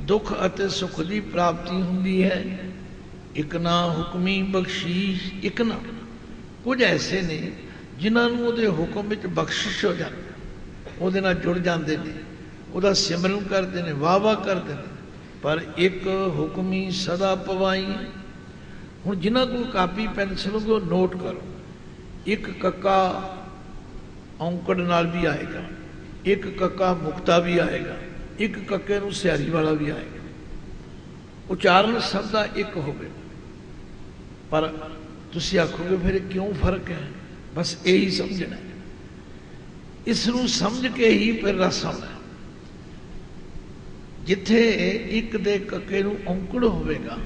ਦੁੱਖ ਅਤੇ ਸੁਖ ਦੀ ਪ੍ਰਾਪਤੀ ਹੁੰਦੀ ਹੈ। ਇੱਕ ਨਾ ਹੁਕਮੀ ਬਖਸ਼ੀਸ਼, ਇੱਕ ਨਾ ਕੁਝ ਐਸੇ ਨੇ ਜਿਨ੍ਹਾਂ ਨੂੰ ਉਹਦੇ ਹੁਕਮ ਵਿੱਚ ਬਖਸ਼ਿਸ਼ ਹੋ ਜਾਂਦੀ, ਉਹਦੇ ਨਾਲ ਜੁੜ ਜਾਂਦੇ ਨੇ, ਉਹਦਾ ਸਿਮਰਨ ਕਰਦੇ ਨੇ, ਵਾਹ ਵਾਹ ਕਰਦੇ ਨੇ। ਪਰ ਇੱਕ ਹੁਕਮੀ ਸਦਾ ਪਵਾਈ। ਹੁਣ ਜਿਨ੍ਹਾਂ ਕੋਲ ਕਾਪੀ ਪੈਨਸਿਲ ਹੋਵੇ ਉਹ ਨੋਟ ਕਰੋ, ਇੱਕ ਕੱਕਾ ਔਂਕੜ ਨਾਲ ਵੀ ਆਏਗਾ, ਇੱਕ ਕੱਕਾ ਮੁਕਤਾ ਵੀ ਆਏਗਾ, ਇੱਕ ਕੱਕੇ ਨੂੰ ਸਿਹਾਰੀ ਵਾਲਾ ਵੀ ਆਏਗਾ। ਉਚਾਰਨ ਸਭ ਦਾ ਇੱਕ ਹੋਵੇ। ਪਰ ਤੁਸੀਂ ਆਖੋਗੇ ਫਿਰ ਕਿਉਂ ਫਰਕ ਹੈ? ਬਸ ਇਹੀ ਸਮਝਣਾ। ਇਸ ਨੂੰ ਸਮਝ ਕੇ ਹੀ ਫਿਰ ਰਸ ਆਉਣਾ। ਜਿੱਥੇ ਇੱਕ ਦੇ ਕੱਕੇ ਨੂੰ ਔਂਕੜ ਹੋਵੇਗਾ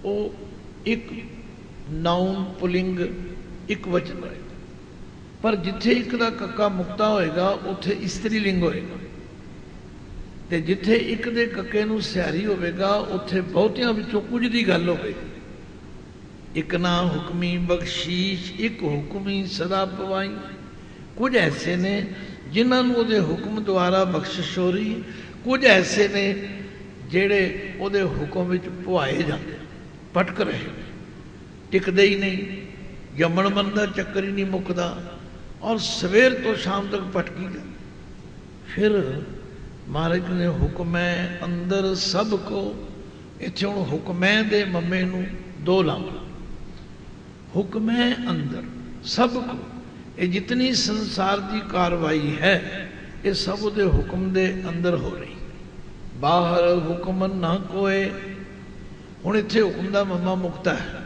ਉਹ ਇੱਕ ਨਾਉਨ ਪੁਲਿੰਗ ਇੱਕ ਵਚਨ ਹੋਏਗਾ, ਪਰ ਜਿੱਥੇ ਇੱਕ ਦਾ ਕੱਕਾ ਮੁਕਤਾ ਹੋਏਗਾ ਉੱਥੇ ਇਸਤਰੀ ਲਿੰਗ ਹੋਏਗਾ, ਤੇ ਜਿੱਥੇ ਇੱਕ ਦੇ ਕੱਕੇ ਨੂੰ ਸਿਹਾਰੀ ਹੋਵੇਗਾ ਉੱਥੇ ਬਹੁਤਿਆਂ ਵਿੱਚੋਂ ਕੁਝ ਦੀ ਗੱਲ ਹੋਵੇਗੀ। ਇੱਕ ਨਾ ਹੁਕਮੀ ਬਖਸ਼ੀਸ਼, ਇੱਕ ਹੁਕਮੀ ਸਦਾ ਪਵਾਈ। कुछ ऐसे ने जिन्हां नूं उहदे हुक्म द्वारा बख्शिश हो रही, कुछ ऐसे ने जिहड़े उहदे हुक्म विच पुआए जाते, भटक रहे, टिकदे ही नहीं। जमण मन का चक्कर ही नहीं मुकदा और सवेर तो शाम तक भटकी गए। फिर महाराज ने हुक्मै अंदर सब को, इत्थे हुण हुक्मै दे मम्मे नूं दो लावां। हुक्मै अंदर सब को, ये जितनी संसार की कार्रवाई है ये सब उहदे हुक्म दे अंदर हो रही। बाहर हुक्म ना कोए। हुण इत्थे हुक्म दा मम्मा मुक्ता है,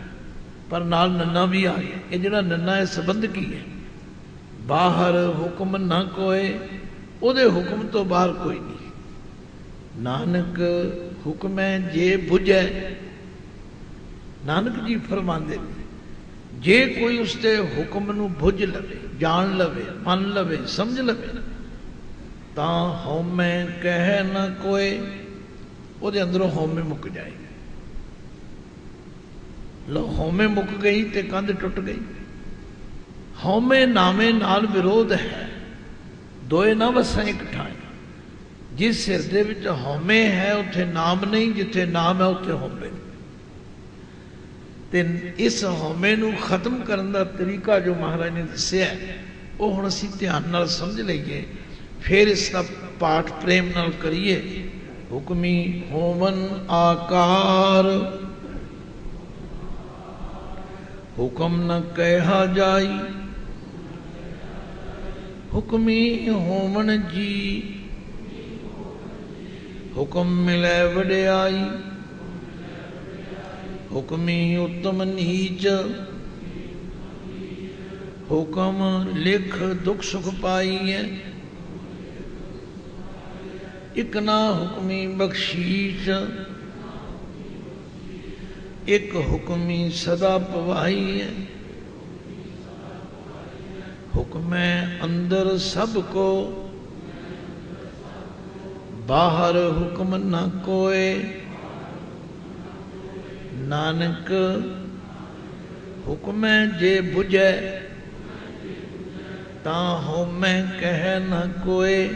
पर नाल नन्ना भी आ गया। ये जिहड़ा नन्ना है संबंध की है? बाहर हुक्म ना कोए, उहदे हुक्म तो बाहर कोई नहीं। नानक हुक्मै जे बुझै। नानक जी फरमाते जे कोई उसके हुक्म नूं बुझ लवे, जान लवे, मन लवे, समझ लवे, तां हौमै कह न कोय, ਉਹਦੇ ਅੰਦਰੋਂ ਹਉਮੈ ਮੁੱਕ ਜਾਏਗੀ। ਲੋ ਹਉਮੈ ਮੁੱਕ ਗਈ ਤੇ ਕੰਧ ਟੁੱਟ ਗਈ। ਹਉਮੈ ਨਾਮੇ ਨਾਲ ਵਿਰੋਧ ਹੈ, ਦੋਏ ਨਾ ਵਸਾਂ ਇੱਕ ਠਾਏ। ਜਿਸ ਸਿਰ ਦੇ ਵਿੱਚ ਹਉਮੈ ਹੈ ਉੱਥੇ ਨਾਮ ਨਹੀਂ, ਜਿੱਥੇ ਨਾਮ ਹੈ ਉੱਥੇ ਹਉਮੈ। ਤੇ ਇਸ ਹਉਮੈ ਨੂੰ ਖਤਮ ਕਰਨ ਦਾ ਤਰੀਕਾ ਜੋ ਮਹਾਰਾਜ ਨੇ ਦੱਸਿਆ ਉਹ ਹੁਣ ਅਸੀਂ ਧਿਆਨ ਨਾਲ ਸਮਝ ਲਈਏ, ਫਿਰ ਇਸ ਦਾ ਪਾਠ ਪ੍ਰੇਮ ਨਾਲ ਕਰੀਏ। ਹੁਕਮੀ ਹੋਵਨ ਆਕਾਰ, ਹੁਕਮ ਨ ਕਹਿਆ ਜਾਈ। ਹੁਕਮੀ ਹੋਵਨ ਜੀ, ਹੁਕਮ ਮਿਲੈ ਵਡਿਆਈ। ਹੁਕਮੀ ਉਤਮ ਨੀਚ, ਹੁਕਮ ਲਿਖ ਦੁਖ ਸੁਖ ਪਾਈਐ। ਇਕ ਨਾ ਹੁਕਮੀ ਬਖਸ਼ੀਸ਼, ਇਕ ਹੁਕਮੀ ਸਦਾ ਪਵਾਈਐ। ਹੁਕਮੈ ਅੰਦਰ ਸਭ ਕੋ, ਬਾਹਰ ਹੁਕਮ ਨਾ ਕੋਏ। ਨਾਨਕ ਹੁਕਮੈ ਜੇ ਬੁਝੈ, ਤਾਂ ਹਉਮੈ ਕਹਿ ਨਾ ਕੋਏ।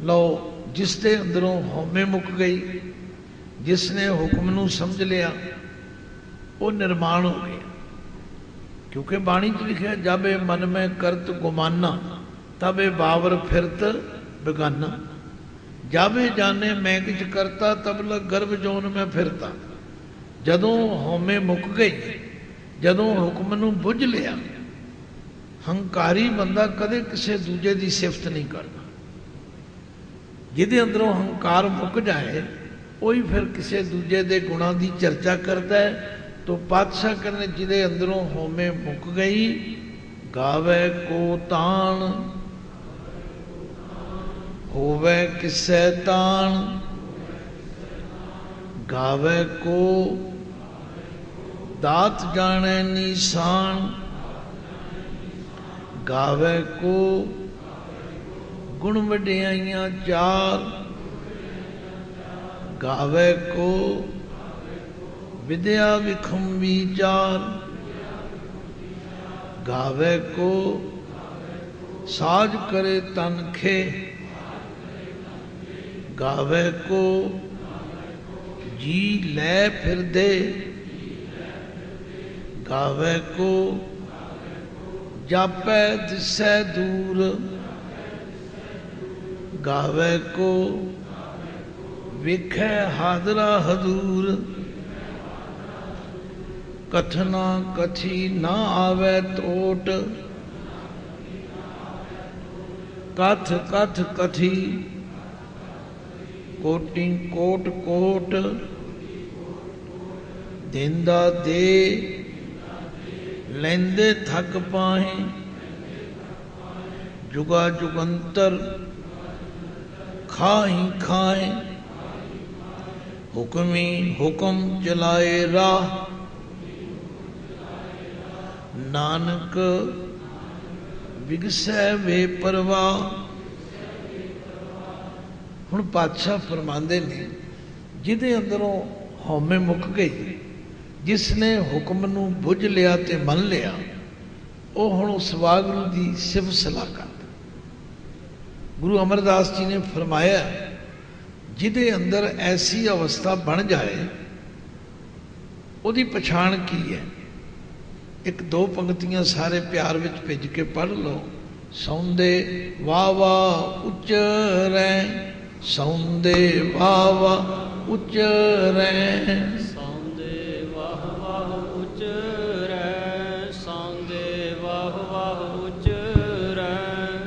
ਲਓ, ਜਿਸ ਦੇ ਅੰਦਰੋਂ ਹਉਮੈ ਮੁੱਕ ਗਈ, ਜਿਸ ਨੇ ਹੁਕਮ ਨੂੰ ਸਮਝ ਲਿਆ, ਉਹ ਨਿਰਮਾਣ ਹੋ ਗਿਆ। ਕਿਉਂਕਿ ਬਾਣੀ 'ਚ ਲਿਖਿਆ ਜਾਬੇ ਮਨ ਮੈਂ ਕਰਤ ਗੁਮਾਨਾ, ਤਬੇ ਬਾਵਰ ਫਿਰਤ ਬੇਗਾਨਾ। ਜਾਵੇ ਜਾਣੇ ਮੈਂ ਕਿਛ ਕਰਤਾ, ਤਬ ਲਗ ਗਰਭ ਜੋਨ ਮੈਂ ਫਿਰਤਾ। ਜਦੋਂ ਹਉਮੈ ਮੁੱਕ ਗਈ, ਜਦੋਂ ਹੁਕਮ ਨੂੰ ਬੁੱਝ ਲਿਆ, ਹੰਕਾਰੀ ਬੰਦਾ ਕਦੇ ਕਿਸੇ ਦੂਜੇ ਦੀ ਸਿਫਤ ਨਹੀਂ ਕਰਦਾ। ਜਿਹਦੇ ਅੰਦਰੋਂ ਹੰਕਾਰ ਮੁੱਕ ਜਾਏ, ਉਹੀ ਫਿਰ ਕਿਸੇ ਦੂਜੇ ਦੇ ਗੁਣਾਂ ਦੀ ਚਰਚਾ ਕਰਦਾ ਹੈ। ਤੋ ਪਾਤਸ਼ਾਹ ਕਹਿੰਦੇ ਜਿਹਦੇ ਅੰਦਰੋਂ ਹਉਮੈ ਮੁੱਕ ਗਈ, ਗਾਵੇ ਕੋ ਤਾਣ, ਹੋਵੇ ਕਿਸੈ ਤਾਣ। ਗਾਵੇ ਕੋ ਦਾਤ ਜਾਣੈ ਨੀਸਾਨ। ਗਾਵੇ ਕੋ ਗੁਣ ਵਡਿਆਈਆਂ ਚਾਰ। ਗਾਵੇ ਕੋ ਵਿਦਿਆ ਵਿਖਮ ਵਿਚਾਰ। ਗਾਵੇ ਕੋ ਸਾਜ ਕਰੇ ਤਨ ਖੇ। ਗਾਵੇ ਕੋ ਜੀ ਲੈ ਫਿਰਦੇ। ਗਾਵੇ ਕੋ ਜਾਪੈ ਦਿਸੈ ਦੂਰ। ਗਾਵੇ ਕੋ ਵੇਖੈ ਹਾਜ਼ਰਾ ਹਜ਼ੂਰ। ਕਥਨਾ ਕਥੀ ਨਾ ਆਵੇ ਟੋਟ। ਕਥ ਕਥ ਕਥੀ ਕੋਟੀ ਕੋਟ ਕੋਟ। ਦੇਂਦਾ ਦੇ ਲੈਂਦੇ ਥੱਕ ਪਾਹੇ। ਜੁਗਾ ਜੁਗੰਤਰ ਖਾਹੀ ਖਾਏ। ਹੁਕਮੀ ਹੁਕਮ ਚਲਾਏ ਰਾਹ। ਨਾਨਕ ਵਿਗਸੈ ਵੇ ਪਰਵਾਹ। ਹੁਣ ਪਾਤਸ਼ਾਹ ਫਰਮਾਉਂਦੇ ਨੇ ਜਿਹਦੇ ਅੰਦਰੋਂ ਹਉਮੈ ਮੁੱਕ ਗਈ, ਜਿਸ ਨੇ ਹੁਕਮ ਨੂੰ ਬੁੱਝ ਲਿਆ ਤੇ ਮੰਨ ਲਿਆ, ਉਹ ਹੁਣ ਉਸ ਵਾਹਿਗੁਰੂ ਦੀ ਸਿਫਤ ਸਲਾਹ ਕਰਦਾ। ਗੁਰੂ ਅਮਰਦਾਸ ਜੀ ਨੇ ਫਰਮਾਇਆ ਜਿਹਦੇ ਅੰਦਰ ਐਸੀ ਅਵਸਥਾ ਬਣ ਜਾਏ, ਉਹਦੀ ਪਛਾਣ ਕੀ ਹੈ? ਇੱਕ ਦੋ ਪੰਕਤੀਆਂ ਸਾਰੇ ਪਿਆਰ ਵਿੱਚ ਭਿੱਜ ਕੇ ਪੜ੍ਹ ਲਓ। ਸੌਂਦੇ ਵਾਹ ਵਾਹ ਉਚਰੈ। ਸੌਂਦੇ ਵਾਹ ਵਾਹ ਉਚਰੈ। ਸੌਂਦੇ ਵਾਹ ਵਾਹ ਉਚਰੈ। ਸੌਂਦੇ ਵਾਹ ਵਾਹ ਉਚਰੈ।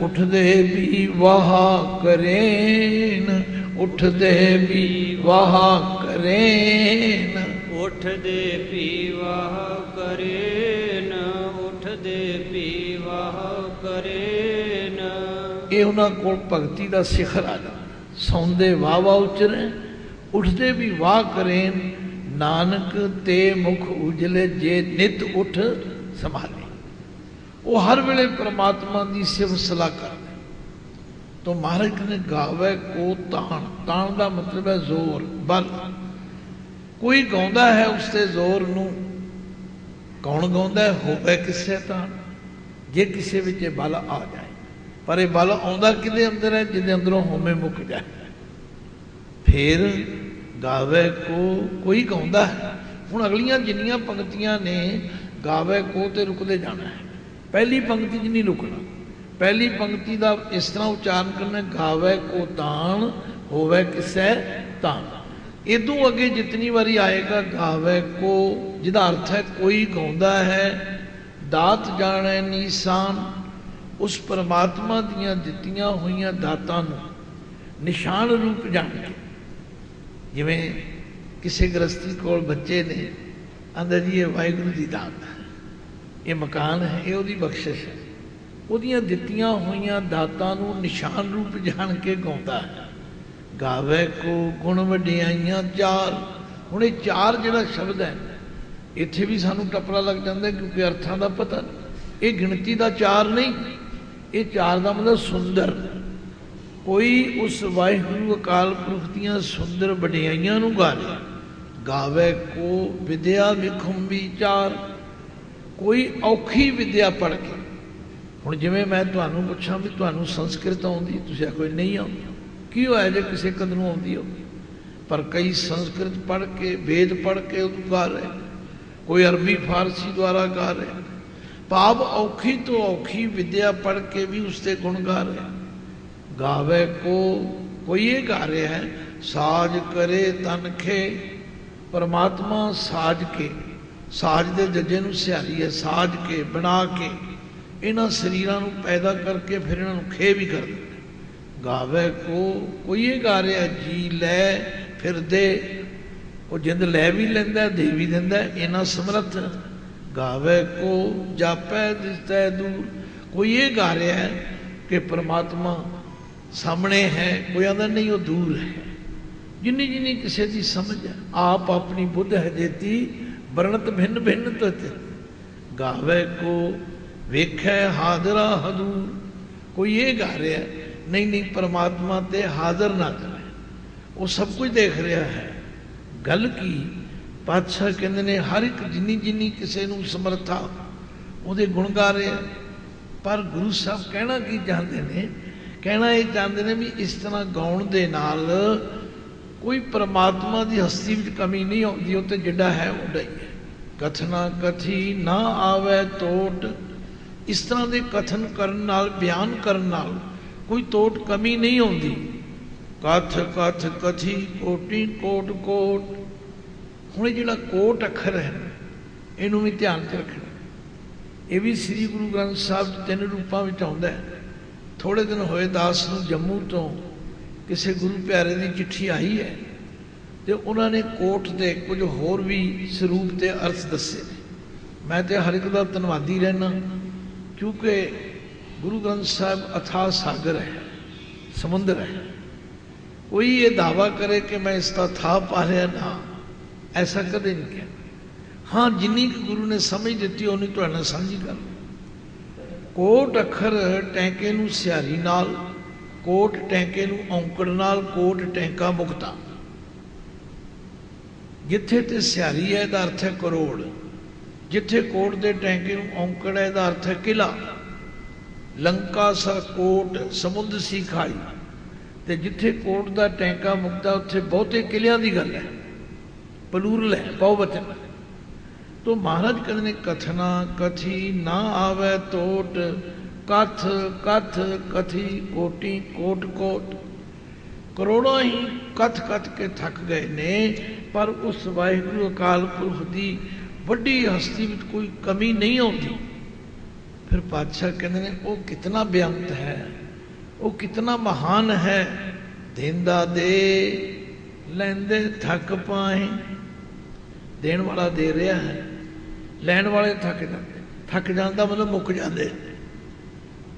ਉੱਠਦੇ ਵੀ ਵਾਹ ਕਰੇਨ। ਉੱਠਦੇ ਵੀ ਵਾਹ ਕਰੇਨ। ਉੱਠਦੇ ਵੀ ਵਾਹ ਕਰੇਨ। ਉੱਠਦੇ ਵੀ ਵਾਹ ਕਰੇਨ। ਇਹ ਉਹਨਾਂ ਕੋਲ ਭਗਤੀ ਦਾ ਸਿਖਰ ਆ ਜਾਂਦਾ। ਸੌਂਦੇ ਵਾਹ ਵਾਹ ਉਚਰੇ, ਉੱਠਦੇ ਵੀ ਵਾਹ ਕਰੇਨ, ਨਾਨਕ ਤੇ ਮੁਖ ਉਜਲੇ ਜੇ ਨਿਤ ਉੱਠ ਸੰਭਾਲੇ। ਉਹ ਹਰ ਵੇਲੇ ਪ੍ਰਮਾਤਮਾ ਦੀ ਸਿਫਤ ਸਲਾਹ ਕਰਦੇ। तो महाराज ने गावे को तान, तान का मतलब है जोर, बल। कोई गाँदा है उसके जोर नू, कौन गाँदा है होवे किसे तान, जे किसी विच बल आ जाए। पर यह बल आउंदा किहदे अंदर है, जिहदे अंदरों होमे मुक जाए। फिर गावे को कोई गाँदा है। हुण अगलियां जिन्नियां पंक्तियां ने गावे को ते रुकदे जाना है, पहली पंक्ति च नहीं रुकना। पहली पंक्ति का इस तरह उच्चारण करना, गावे को तान होवे किसै तान। इदों अगे जितनी बारी आएगा गावे को, जिहदा अर्थ है कोई गाउंदा है, दात जाने निशान, उस परमात्मा दियां दित्तियां होईयां दातां नूं निशान रूप जान के। जिवें किसी गृहस्थी कोल बच्चे ने आंदा जी ये वाहिगुरू दी दात है, ये मकान है, ये उहदी बख्शिश है। ਉਹਦੀਆਂ ਦਿੱਤੀਆਂ ਹੋਈਆਂ ਦਾਤਾਂ ਨੂੰ ਨਿਸ਼ਾਨ ਰੂਪ ਜਾਣ ਕੇ ਗਾਉਂਦਾ ਹੈ। ਗਾਵੇ ਕੋ ਗੁਣ ਵਡਿਆਈਆਂ ਚਾਰ। ਹੁਣ ਇਹ ਚਾਰ ਜਿਹੜਾ ਸ਼ਬਦ ਹੈ ਇੱਥੇ ਵੀ ਸਾਨੂੰ ਟੱਪਰਾ ਲੱਗ ਜਾਂਦਾ, ਕਿਉਂਕਿ ਅਰਥਾਂ ਦਾ ਪਤਾ ਨਹੀਂ। ਇਹ ਗਿਣਤੀ ਦਾ ਚਾਰ ਨਹੀਂ, ਇਹ ਚਾਰ ਦਾ ਮਤਲਬ ਸੁੰਦਰ। ਕੋਈ ਉਸ ਵਾਹਿਗੁਰੂ ਅਕਾਲ ਪੁਰਖ ਦੀਆਂ ਸੁੰਦਰ ਵਡਿਆਈਆਂ ਨੂੰ ਗਾ ਰਿਹਾ। ਗਾਵੇ ਕੋ ਵਿਦਿਆ ਵਿਖੁੰਬੀ ਚਾਰ, ਕੋਈ ਔਖੀ ਵਿਦਿਆ ਪੜ੍ਹ ਕੇ। ਹੁਣ ਜਿਵੇਂ ਮੈਂ ਤੁਹਾਨੂੰ ਪੁੱਛਾਂ ਵੀ ਤੁਹਾਨੂੰ ਸੰਸਕ੍ਰਿਤ ਆਉਂਦੀ, ਤੁਸੀਂ ਆਖੋ ਨਹੀਂ ਆਉਂਦੀ, ਕੀ ਹੋਇਆ ਜੇ ਕਿਸੇ ਕਦ ਨੂੰ ਆਉਂਦੀ ਹੋ। ਪਰ ਕਈ ਸੰਸਕ੍ਰਿਤ ਪੜ੍ਹ ਕੇ, ਵੇਦ ਪੜ੍ਹ ਕੇ ਉਹਨੂੰ ਗਾ ਰਹੇ, ਕੋਈ ਅਰਬੀ ਫਾਰਸੀ ਦੁਆਰਾ ਗਾ ਰਹੇ। ਭਾਵ ਔਖੀ ਤੋਂ ਔਖੀ ਵਿਦਿਆ ਪੜ੍ਹ ਕੇ ਵੀ ਉਸ 'ਤੇ ਗੁਣ ਗਾ ਰਹੇ। ਗਾਵੇ ਕੋ ਕੋਈ ਇਹ ਗਾ ਰਿਹਾ ਹੈ, ਸਾਜ ਕਰੇ ਤਨ ਖੇ। ਪਰਮਾਤਮਾ ਸਾਜ ਕੇ, ਸਾਜ ਦੇ ਜੱਜੇ ਨੂੰ ਸਿਹਾਰੀ ਹੈ, ਸਾਜ ਕੇ ਬਣਾ ਕੇ इन्हां शरीरां नूं पैदा करके फिर इन्हां नूं खे भी कर दिंदा। गावे को कोई ये गा रहा जी लै फिर दे, वो जिंद लै भी लैंदा दे भी दिंदा, इन्हां समर्थ। गावे को जापै दिसदा दूर, कोई ये गा रहा है कि परमात्मा सामने है, कोई आंदा नहीं वो दूर है। जिन्नी जिन्नी किसी की समझ है, आप अपनी बुद्ध है देती वर्णत भिन्न भिन्न तो। गावे को वेखै हाजरा हजूर, कोई ये गा रहा है नहीं नहीं परमात्मा ते हाजिर नाजर है, वो सब कुछ देख रहा है। गल की पातशाह कहते ने हर एक जिन्नी जिन्नी किसी नूं समर्था उहदे गुण गा रहे हैं। पर गुरु साहब कहना की चाहते ने, कहना ये चाहते ने भी इस तरह गाउण दे नाल कोई परमात्मा की हस्ती में कमी नहीं आती, वो तो जिहड़ा है उड्डा ही है। कथना कथी ना आवे टोट, इस तरह के कथन करन नाल, बयान करन नाल कोई टोट कमी नहीं आती। कथ कथ कथी कोटि कोट कोट। हुण जिहड़ा कोट अखर है इनू भी ध्यान च रखना। ये भी श्री गुरु ग्रंथ साहब 3 रूपों में आउंदा है। थोड़े दिन होए दास नूं जम्मू तो किसी गुरु प्यारे की चिट्ठी आई है, तो उन्होंने कोट के कुछ होर भी स्वरूप के अर्थ दसे ने। मैं तो हर एक का धन्नवादी रहना, क्योंकि गुरु ग्रंथ साहब अथाह सागर है, समुद्र है। कोई ये दावा करे कि मैं इसका था पा लिया ना, ऐसा कदे नहीं किया। हाँ जिन्नी कि गुरु ने समझ दी उन्नी तुहाडे नाल सांझी कर। कोट अखर टैंके नूं सिहारी नाल, कोट टैंके नूं औंकड़ नाल, कोट टैंका मुक्ता। जिथे ते सिहारी है इहदा अर्थ है करोड़, जिथे कोट के टैंके औंकड़ है इहदा अर्थ है किला। लंका सा कोट समुद्र सी खाई, तो जिथे कोट का टैंका मुकता उत्थे बहुते किलियां की गल है, प्लूरल है, बहुवचन। तो महाराज कहते ने कथना कथी ना आवे टोट, कथ कथ कथी कोटि कोट कोट। करोड़ों ही कथ कथ के थक गए ने, पर उस वाहिगुरू अकाल पुरख की वड्डी हस्ती में कोई कमी नहीं आती। फिर पातशाह कहते हैं वो कितना बेअंत है, वो कितना महान है। देंदा दे लैंदे थक पाए, देण वाला दे रहा है, लैण वाले थक जाते, थक जाता मतलब मुक जाते।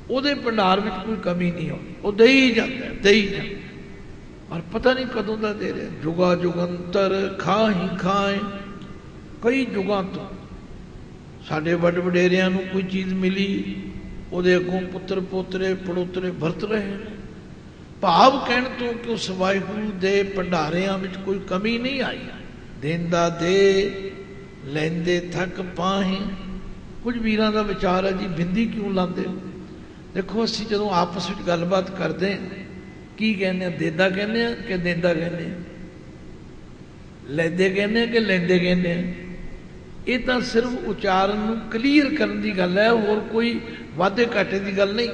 ਉਹਦੇ ਭੰਡਾਰ ਵਿੱਚ ਕੋਈ ਕਮੀ ਨਹੀਂ ਆਉਂਦੀ, ਉਹ ਦੇ ਹੀ ਜਾਂਦਾ, ਦੇ ਹੀ ਜਾਂਦਾ। ਔਰ ਪਤਾ ਨਹੀਂ ਕਦੋਂ ਦਾ ਦੇ ਰਿਹਾ। ਜੁਗਾ ਜੁਗੰਤਰ ਖਾਹੀ ਖਾਏ, ਕਈ ਜੁਗਾਂ ਤੋਂ ਸਾਡੇ ਵੱਡ ਵਡੇਰਿਆਂ ਨੂੰ ਕੋਈ ਚੀਜ਼ ਮਿਲੀ, ਉਹਦੇ ਅੱਗੋਂ ਪੁੱਤਰ ਪੋਤਰੇ ਪੜੋਤਰੇ ਵਰਤ ਰਹੇ ਨੇ। ਭਾਵ ਕਹਿਣ ਤੋਂ ਕਿ ਉਸ ਵਾਹਿਗੁਰੂ ਦੇ ਭੰਡਾਰਿਆਂ ਵਿੱਚ ਕੋਈ ਕਮੀ ਨਹੀਂ ਆਈ। ਦੇਂਦਾ ਦੇ ਲੈਂਦੇ ਥੱਕ ਪਾਹੇ। ਕੁਝ ਵੀਰਾਂ ਦਾ ਵਿਚਾਰ ਹੈ ਜੀ ਬਿੰਦੀ ਕਿਉਂ ਲਾਉਂਦੇ? ਦੇਖੋ ਅਸੀਂ ਜਦੋਂ ਆਪਸ ਵਿੱਚ ਗੱਲਬਾਤ ਕਰਦੇ ਕੀ ਕਹਿੰਦੇ ਆ? ਦੇਦਾ ਕਹਿੰਦੇ ਆ ਕਿ ਦੇਂਦਾ ਕਹਿੰਦੇ ਆ? ਲੈਂਦੇ ਕਹਿੰਦੇ ਆ ਕਿ ਲੈਂਦੇ ਕਹਿੰਦੇ ਆ? ਇਹ ਤਾਂ ਸਿਰਫ ਉਚਾਰਨ ਨੂੰ ਕਲੀਅਰ ਕਰਨ ਦੀ ਗੱਲ ਹੈ, ਹੋਰ ਕੋਈ ਵਾਧੇ ਘਾਟੇ ਦੀ ਗੱਲ ਨਹੀਂ।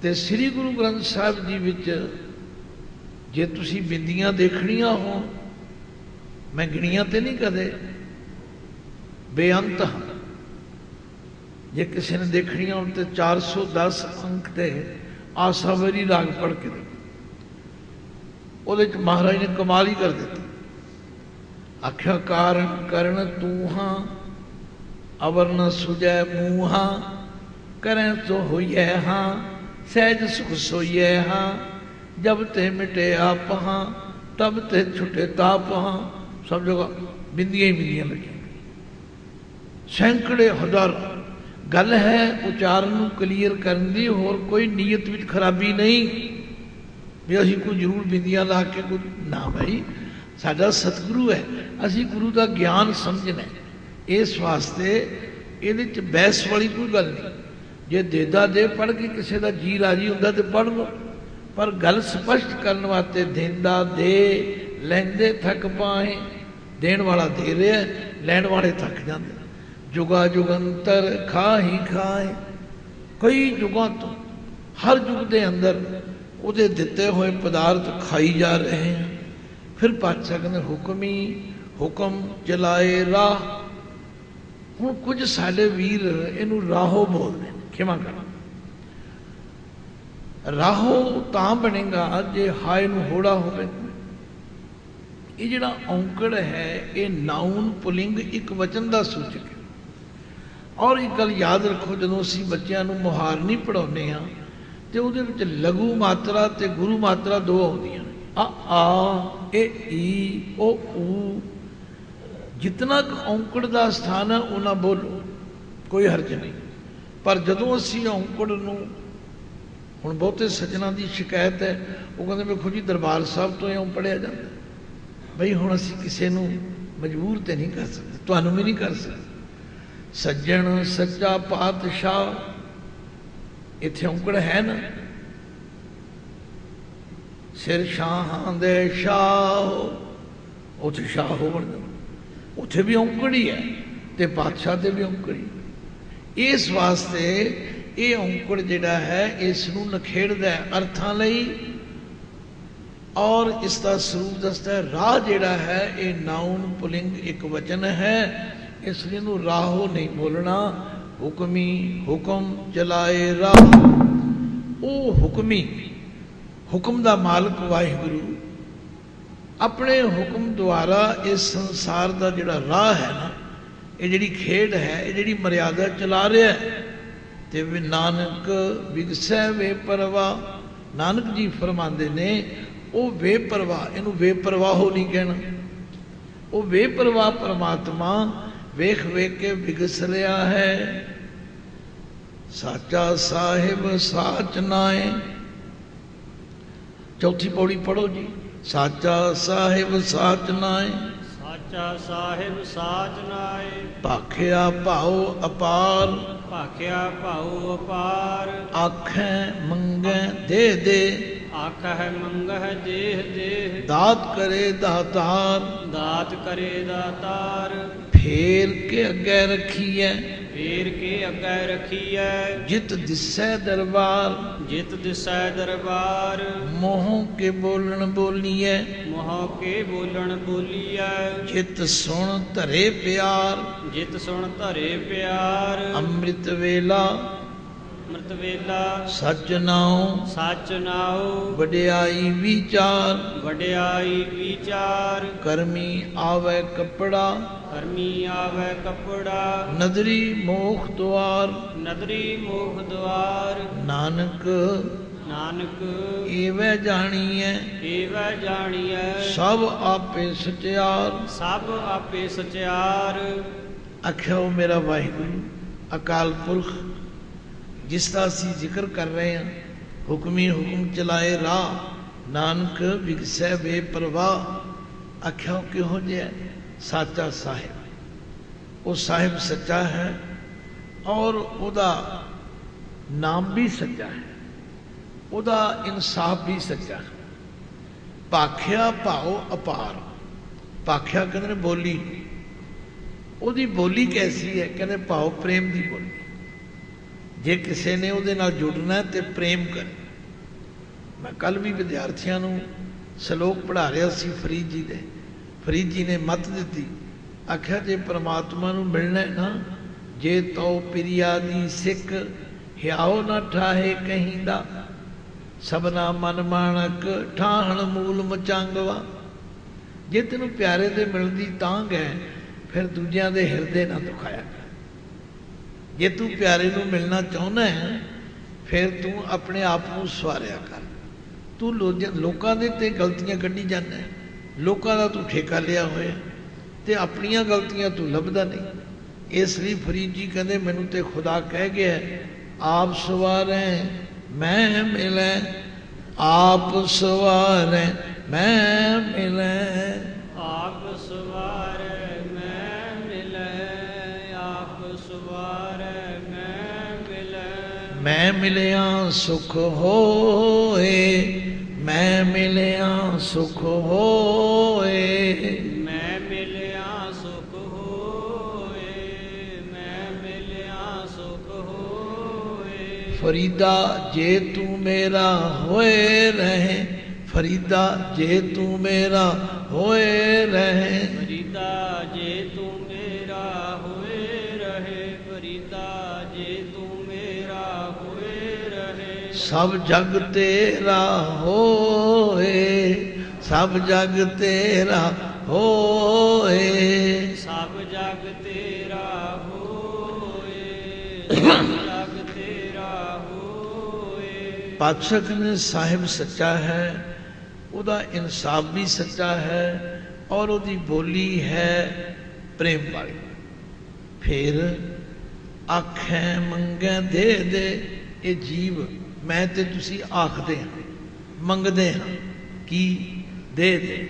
ਤੇ ਸ੍ਰੀ ਗੁਰੂ ਗ੍ਰੰਥ ਸਾਹਿਬ ਜੀ ਵਿੱਚ ਜੇ ਤੁਸੀਂ ਬਿੰਦੀਆਂ ਦੇਖਣੀਆਂ ਹੋਣ, ਮੈਂ ਗਿਣੀਆਂ ਤੇ ਨਹੀਂ ਕਦੇ, ਬੇਅੰਤ ਹਨ। ਜੇ ਕਿਸੇ ਨੇ ਦੇਖਣੀਆਂ ਹੋਣ ਤੇ 410 ਅੰਕ ਤੇ ਆਸਾਵਰੀ ਰਾਗ ਪੜ੍ਹ ਕੇ ਦੇਖੋ, ਉਹਦੇ ਚ ਮਹਾਰਾਜ ਨੇ ਕਮਾਲ ਹੀ ਕਰ ਦਿੱਤੀ। ਆਖਿਆ ਕਾਰਨ ਕਰਨ ਤੂੰ ਹਾਂ, ਅਵਰ ਨ ਸੁਜੈ ਮੂੰਹਾਂ, ਕਰੈ ਸੋ ਹੋਈਐ ਹਾਂ, ਸਹਿਜ ਸੁਖ ਸੋਈਐ ਹਾਂ, ਜਬ ਤੇ ਮਿਟੇ ਆਪ ਹਾਂ, ਤਬ ਤੇ ਛੁਟੇ ਤਾਪ ਹਾਂ। ਸਭ ਜਗ੍ਹਾ ਬਿੰਦੀਆਂ ਹੀ ਬਿੰਦੀਆਂ ਲੱਗੀਆਂ, ਸੈਂਕੜੇ ਹਜ਼ਾਰ। ਗੱਲ ਹੈ ਉਚਾਰਨ ਨੂੰ ਕਲੀਅਰ ਕਰਨ ਦੀ, ਹੋਰ ਕੋਈ ਨੀਅਤ ਵਿੱਚ ਖਰਾਬੀ ਨਹੀਂ ਵੀ ਅਸੀਂ ਕੋਈ ਜ਼ਰੂਰ ਬਿੰਦੀਆਂ ਲਾ ਕੇ ਕੋਈ ਨਾ। ਭਾਈ ਸਾਡਾ ਸਤਿਗੁਰੂ ਹੈ, ਅਸੀਂ ਗੁਰੂ ਦਾ ਗਿਆਨ ਸਮਝਣਾ, ਇਸ ਵਾਸਤੇ ਇਹਦੇ 'ਚ ਬਹਿਸ ਵਾਲੀ ਕੋਈ ਗੱਲ ਨਹੀਂ। ਜੇ ਦੇਦਾ ਦੇ ਪੜ੍ਹ ਕੇ ਕਿਸੇ ਦਾ ਜੀ ਰਾਜੀ ਹੁੰਦਾ ਤੇ ਪੜ੍ਹ ਲਓ, ਪਰ ਗੱਲ ਸਪਸ਼ਟ ਕਰਨ ਵਾਸਤੇ ਦੇਂਦਾ ਦੇ ਲੈਂਦੇ ਥੱਕ ਪਾਏ। ਦੇਣ ਵਾਲਾ ਦੇ ਰਿਹਾ, ਲੈਣ ਵਾਲੇ ਥੱਕ ਜਾਂਦੇ। ਜੁਗਾ ਜੁਗੰਤਰ ਖਾਹੀ ਖਾਏ, ਕਈ ਯੁਗਾਂ ਤੋਂ ਹਰ ਯੁੱਗ ਦੇ ਅੰਦਰ ਉਹਦੇ ਦਿੱਤੇ ਹੋਏ ਪਦਾਰਥ ਖਾਈ ਜਾ ਰਹੇ ਹਨ। ਫਿਰ ਪਾਤਸ਼ਾਹ ਕਹਿੰਦੇ ਹੁਕਮੀ ਹੁਕਮ ਚਲਾਏ ਰਾਹ। ਹੁਣ ਕੁਝ ਸਾਡੇ ਵੀਰ ਇਹਨੂੰ ਰਾਹੋ ਬੋਲਦੇ ਨੇ, ਖਿਮਾ ਕਰਨਾ। ਰਾਹੋ ਤਾਂ ਬਣੇਗਾ ਜੇ ਹਾਏ ਨੂੰ ਹੋੜਾ ਹੋਵੇ। ਇਹ ਜਿਹੜਾ ਔਂਕੜ ਹੈ ਇਹ ਨਾਉਨ ਪੁਲਿੰਗ ਇੱਕ ਵਚਨ ਦਾ ਸੂਚਕ ਹੈ। ਔਰ ਇੱਕ ਗੱਲ ਯਾਦ ਰੱਖੋ, ਜਦੋਂ ਅਸੀਂ ਬੱਚਿਆਂ ਨੂੰ ਮੁਹਾਰਨੀ ਪੜ੍ਹਾਉਂਦੇ ਹਾਂ ਤੇ ਉਹਦੇ ਵਿੱਚ ਲਘੂ ਮਾਤਰਾ ਤੇ ਗੁਰੂ ਮਾਤਰਾ ਦੋ ਆਉਂਦੀਆਂ ਨੇ, ਆ ਇਹ ਈ ਉਹ ਊ। ਜਿਤਨਾ ਕੁ ਔਂਕੜ ਦਾ ਸਥਾਨ ਹੈ ਉਹਨਾਂ ਬੋਲੋ, ਕੋਈ ਹਰਜ ਨਹੀਂ। ਪਰ ਜਦੋਂ ਅਸੀਂ ਔਂਕੜ ਨੂੰ, ਹੁਣ ਬਹੁਤੇ ਸੱਜਣਾ ਦੀ ਸ਼ਿਕਾਇਤ ਹੈ, ਉਹ ਕਹਿੰਦੇ ਵੇਖੋ ਜੀ ਦਰਬਾਰ ਸਾਹਿਬ ਤੋਂ ਇਉਂ ਪੜ੍ਹਿਆ ਜਾਂਦਾ। ਬਈ ਹੁਣ ਅਸੀਂ ਕਿਸੇ ਨੂੰ ਮਜਬੂਰ ਤੇ ਨਹੀਂ ਕਰ ਸਕਦੇ, ਤੁਹਾਨੂੰ ਵੀ ਨਹੀਂ ਕਰ ਸਕਦੇ। ਸੱਜਣ ਸੱਚਾ ਪਾਤਸ਼ਾਹ, ਇੱਥੇ ਔਂਕੜ ਹੈ ਨਾ, ਸਿਰ ਸ਼ਾਹਾਂ ਦੇ ਸ਼ਾਹ, ਉੱਥੇ ਸ਼ਾਹ ਹੋ ਬਣਦਾ, ਉੱਥੇ ਵੀ ਔਂਕੜ ਹੀ ਹੈ ਤੇ ਪਾਤਸ਼ਾਹ ਤੇ ਵੀ ਔਂਕੜ ਹੀ। ਇਸ ਵਾਸਤੇ ਇਹ ਔਂਕੜ ਜਿਹੜਾ ਹੈ ਇਸ ਨੂੰ ਨਖੇੜਦਾ ਹੈ ਅਰਥਾਂ ਲਈ, ਔਰ ਇਸ ਦਾ ਸਰੂਪ ਦੱਸਦਾ ਹੈ। ਰਾਹ ਜਿਹੜਾ ਹੈ ਇਹ ਨਾਉਨ ਪੁਲਿੰਗ ਇੱਕ ਵਚਨ ਹੈ, ਇਸ ਲਈ ਇਹਨੂੰ ਰਾਹੋ ਨਹੀਂ ਬੋਲਣਾ। ਹੁਕਮੀ ਹੁਕਮ ਚਲਾਏ ਰਾਹ। ਉਹ ਹੁਕਮੀ, ਹੁਕਮ ਦਾ ਮਾਲਕ ਵਾਹਿਗੁਰੂ ਆਪਣੇ ਹੁਕਮ ਦੁਆਰਾ ਇਸ ਸੰਸਾਰ ਦਾ ਜਿਹੜਾ ਰਾਹ ਹੈ ਨਾ, ਇਹ ਜਿਹੜੀ ਖੇਡ ਹੈ, ਇਹ ਜਿਹੜੀ ਮਰਿਆਦਾ ਚਲਾ ਰਿਹਾ ਹੈ। ਤੇ ਵੀ ਨਾਨਕ ਵਿਗਸੈ ਵੇ ਪਰਵਾਹ। ਨਾਨਕ ਜੀ ਫਰਮਾਉਂਦੇ ਨੇ ਉਹ ਬੇਪਰਵਾਹ, ਇਹਨੂੰ ਬੇਪਰਵਾਹੋ ਨਹੀਂ ਕਹਿਣਾ। ਉਹ ਬੇਪਰਵਾਹ ਪਰਮਾਤਮਾ ਵੇਖ ਵੇਖ ਕੇ ਵਿਗਸ ਰਿਹਾ ਹੈ। ਸਾਚਾ ਸਾਹਿਬ ਸਾਚ ਨਾਏ। ਚੌਥੀ ਪੌੜੀ ਪੜੋ ਜੀ। ਸਾਚਾ ਸਾਹਿਬ ਸਾਚ ਨਾਏ, ਸਾਚਾ ਸਾਹਿਬ ਸਾਚ ਨਾਏ। ਭਾਖਿਆ ਭਾਉ ਅਪਾਰ, ਭਾਖਿਆ ਭਾਉ ਅਪਾਰ। ਆਖੈ ਮੰਗੈ ਦੇ ਦੇ, ਆਖਹਿ ਮੰਗਹਿ ਦੇਹ ਦੇਹ। ਦਾਤ ਕਰੇ ਦਾਤਾਰ, ਦਾਤ ਕਰੇ ਦਾਤਾਰ। ਫੇਰ ਕੇ ਅੱਗੇ ਰੱਖੀਐ, ਫੇਰ ਕੇ ਅੱਗੇ ਰੱਖੀਐ। ਜਿਤ ਦਿਸੈ ਦਰਬਾਰ, ਜਿਤ ਦਿਸੈ ਦਰਬਾਰ। ਮੋਹ ਕੇ ਬੋਲਣ ਬੋਲੀਐ, ਮੋਹ ਕੇ ਬੋਲਣ ਬੋਲੀਐ। ਜਿਤ ਸੁਣ ਧਰੇ ਪਿਆਰ, ਜਿਤ ਸੁਣ ਧਰੇ ਪਿਆਰ। ਅੰਮ੍ਰਿਤ ਵੇਲਾ ਅੰਮ੍ਰਿਤ ਵੇਲਾ। ਸਚ ਨਾਉ, ਸਚ ਨਾਉ। ਵਡਿਆਈ ਵਿਚਾਰ, ਵਡਿਆਈ ਵਿਚਾਰ। ਕਰਮੀ ਆਵੈ ਕੱਪੜਾ, ਧਰਮੀ ਆਵੈ ਕਪੜਾ ਨਦਰੀ ਮੋਖ ਦੁਆਰ ਨਦਰੀ ਮੋਖ ਦੁਆਰ ਨਾਨਕ ਨਾਨਕ ਏਵੈ ਜਾਣੀਐ ਏਵੈ ਜਾਣੀਐ ਸਭ ਆਪੇ ਸਚਿਆਰ ਸਭ ਆਪੇ ਸਚਿਆਰ। ਆਖਿਓ ਮੇਰਾ ਵਾਹਿਗੁਰੂ ਅਕਾਲ ਪੁਰਖ ਜਿਸ ਦਾ ਅਸੀਂ ਜ਼ਿਕਰ ਕਰ ਰਹੇ ਹਾਂ, ਹੁਕਮੀ ਹੁਕਮ ਚਲਾਏ ਰਾਹ, ਨਾਨਕ ਵਿਗਸੈ ਬੇਪਰਵਾਹ। ਆਖਿਓ ਕਿਹੋ ਜਿਹਾ ਸਾਚਾ ਸਾਹਿਬ। ਉਹ ਸਾਹਿਬ ਸੱਚਾ ਹੈ ਔਰ ਉਹਦਾ ਨਾਮ ਵੀ ਸੱਚਾ ਹੈ, ਉਹਦਾ ਇਨਸਾਫ ਵੀ ਸੱਚਾ ਹੈ। ਭਾਖਿਆ ਭਾਉ ਅਪਾਰ। ਭਾਖਿਆ ਕਹਿੰਦੇ ਨੇ ਬੋਲੀ, ਉਹਦੀ ਬੋਲੀ ਕੈਸੀ ਹੈ? ਕਹਿੰਦੇ ਭਾਵ ਪ੍ਰੇਮ ਦੀ ਬੋਲੀ। ਜੇ ਕਿਸੇ ਨੇ ਉਹਦੇ ਨਾਲ ਜੁੜਨਾ ਤੇ ਪ੍ਰੇਮ ਕਰੇ। ਮੈਂ ਕੱਲ ਵੀ ਵਿਦਿਆਰਥੀਆਂ ਨੂੰ ਸ਼ਲੋਕ ਪੜ੍ਹਾ ਰਿਹਾ ਸੀ ਫਰੀਦ ਜੀ ਦੇ। ਫਰੀਦ ਜੀ ਨੇ ਮੱਤ ਦਿੱਤੀ, ਆਖਿਆ ਜੇ ਪ੍ਰਮਾਤਮਾ ਨੂੰ ਮਿਲਣਾ ਨਾ, ਜੇ ਤਉ ਪ੍ਰਿਆ ਦੀ ਸਿੱਖ ਹਿਆਓ ਨਾ ਠਾਹੇ ਕਹੀਂ ਦਾ, ਸਭਨਾ ਮਨ ਮਾਣਕ ਠਾਹਣ ਮੂਲ ਮਚੰਗਵਾ। ਜੇ ਤੈਨੂੰ ਪਿਆਰੇ ਦੇ ਮਿਲਣ ਦੀ ਤਾਂਘ ਹੈ, ਫਿਰ ਦੂਜਿਆਂ ਦੇ ਹਿਰਦੇ ਨਾ ਦੁਖਾਇਆ ਕਰ। ਜੇ ਤੂੰ ਪਿਆਰੇ ਨੂੰ ਮਿਲਣਾ ਚਾਹੁੰਦਾ ਹੈ, ਫਿਰ ਤੂੰ ਆਪਣੇ ਆਪ ਨੂੰ ਸਵਾਰਿਆ ਕਰ। ਤੂੰ ਲੋਕਾਂ ਦੇ ਤੇ ਗਲਤੀਆਂ ਕੱਢੀ ਜਾਂਦਾ, ਲੋਕਾਂ ਦਾ ਤੂੰ ਠੇਕਾ ਲਿਆ ਹੋਇਆ ਤੇ ਆਪਣੀਆਂ ਗਲਤੀਆਂ ਤੂੰ ਲੱਭਦਾ ਨਹੀਂ। ਇਸ ਲਈ ਫਰੀਦ ਜੀ ਕਹਿੰਦੇ ਮੈਨੂੰ ਤੇ ਖੁਦਾ ਕਹਿ ਗਿਆ, ਆਪ ਸਵਾਰੈ ਮੈਂ ਮਿਲੈ, ਆਪ ਸਵਾਰੈ ਮੈਂ ਮਿਲੈ। ਆਪ ਸਵਾਰੈ ਮੈਂ ਮਿਲੈ, ਆਪ ਸਵਾਰੈ ਮੈਂ ਮਿਲੈ। ਮੈਂ ਮਿਲਿਆ ਸੁਖ ਹੋਏ, ਮੈਂ ਮਿਲਿਆ ਸੁਖ ਹੋਏ। ਮੈਂ ਮਿਲਿਆ ਸੁਖ ਹੋਏ, ਮੈਂ ਮਿਲਿਆ ਸੁਖ ਹੋਏ। ਫਰੀਦਾ ਜੇ ਤੂੰ ਮੇਰਾ ਹੋਏ ਰਹੇ, ਫਰੀਦਾ ਜੇ ਤੂੰ ਮੇਰਾ ਹੋਏ ਰਹੇ। ਫਰੀਦਾ ਜੇ ਤੂੰ ਮੇਰਾ ਹੋਏ ਰਹੇ, ਫਰੀਦਾ ਜੇ ਤੂੰ ਮੇਰਾ ਹੋਏ ਰਹੇ। ਸਭ ਜਗ ਤੇਰਾ ਹੋਏ, ਸਭ ਜਗ ਤੇਰਾ ਹੋਏ। ਸਭ ਜਗ ਤੇਰਾ ਹੋਏ, ਸਭ ਜਗ ਤੇਰਾ ਹੋਏ। ਪਾਤਸ਼ਾਹ ਕਹਿੰਦੇ ਸਾਹਿਬ ਸੱਚਾ ਹੈ, ਉਹਦਾ ਇਨਸਾਫ ਵੀ ਸੱਚਾ ਹੈ ਔਰ ਉਹਦੀ ਬੋਲੀ ਹੈ ਪ੍ਰੇਮ ਵਾਲੀ। ਫਿਰ ਆਖੈ ਮੰਗੈ ਦੇ ਦੇ। ਇਹ ਜੀਵ ਮੈਂ ਤੇ ਤੁਸੀਂ ਆਖਦੇ ਹਾਂ, ਮੰਗਦੇ ਹਾਂ ਕੀ? ਦੇ ਦੇ।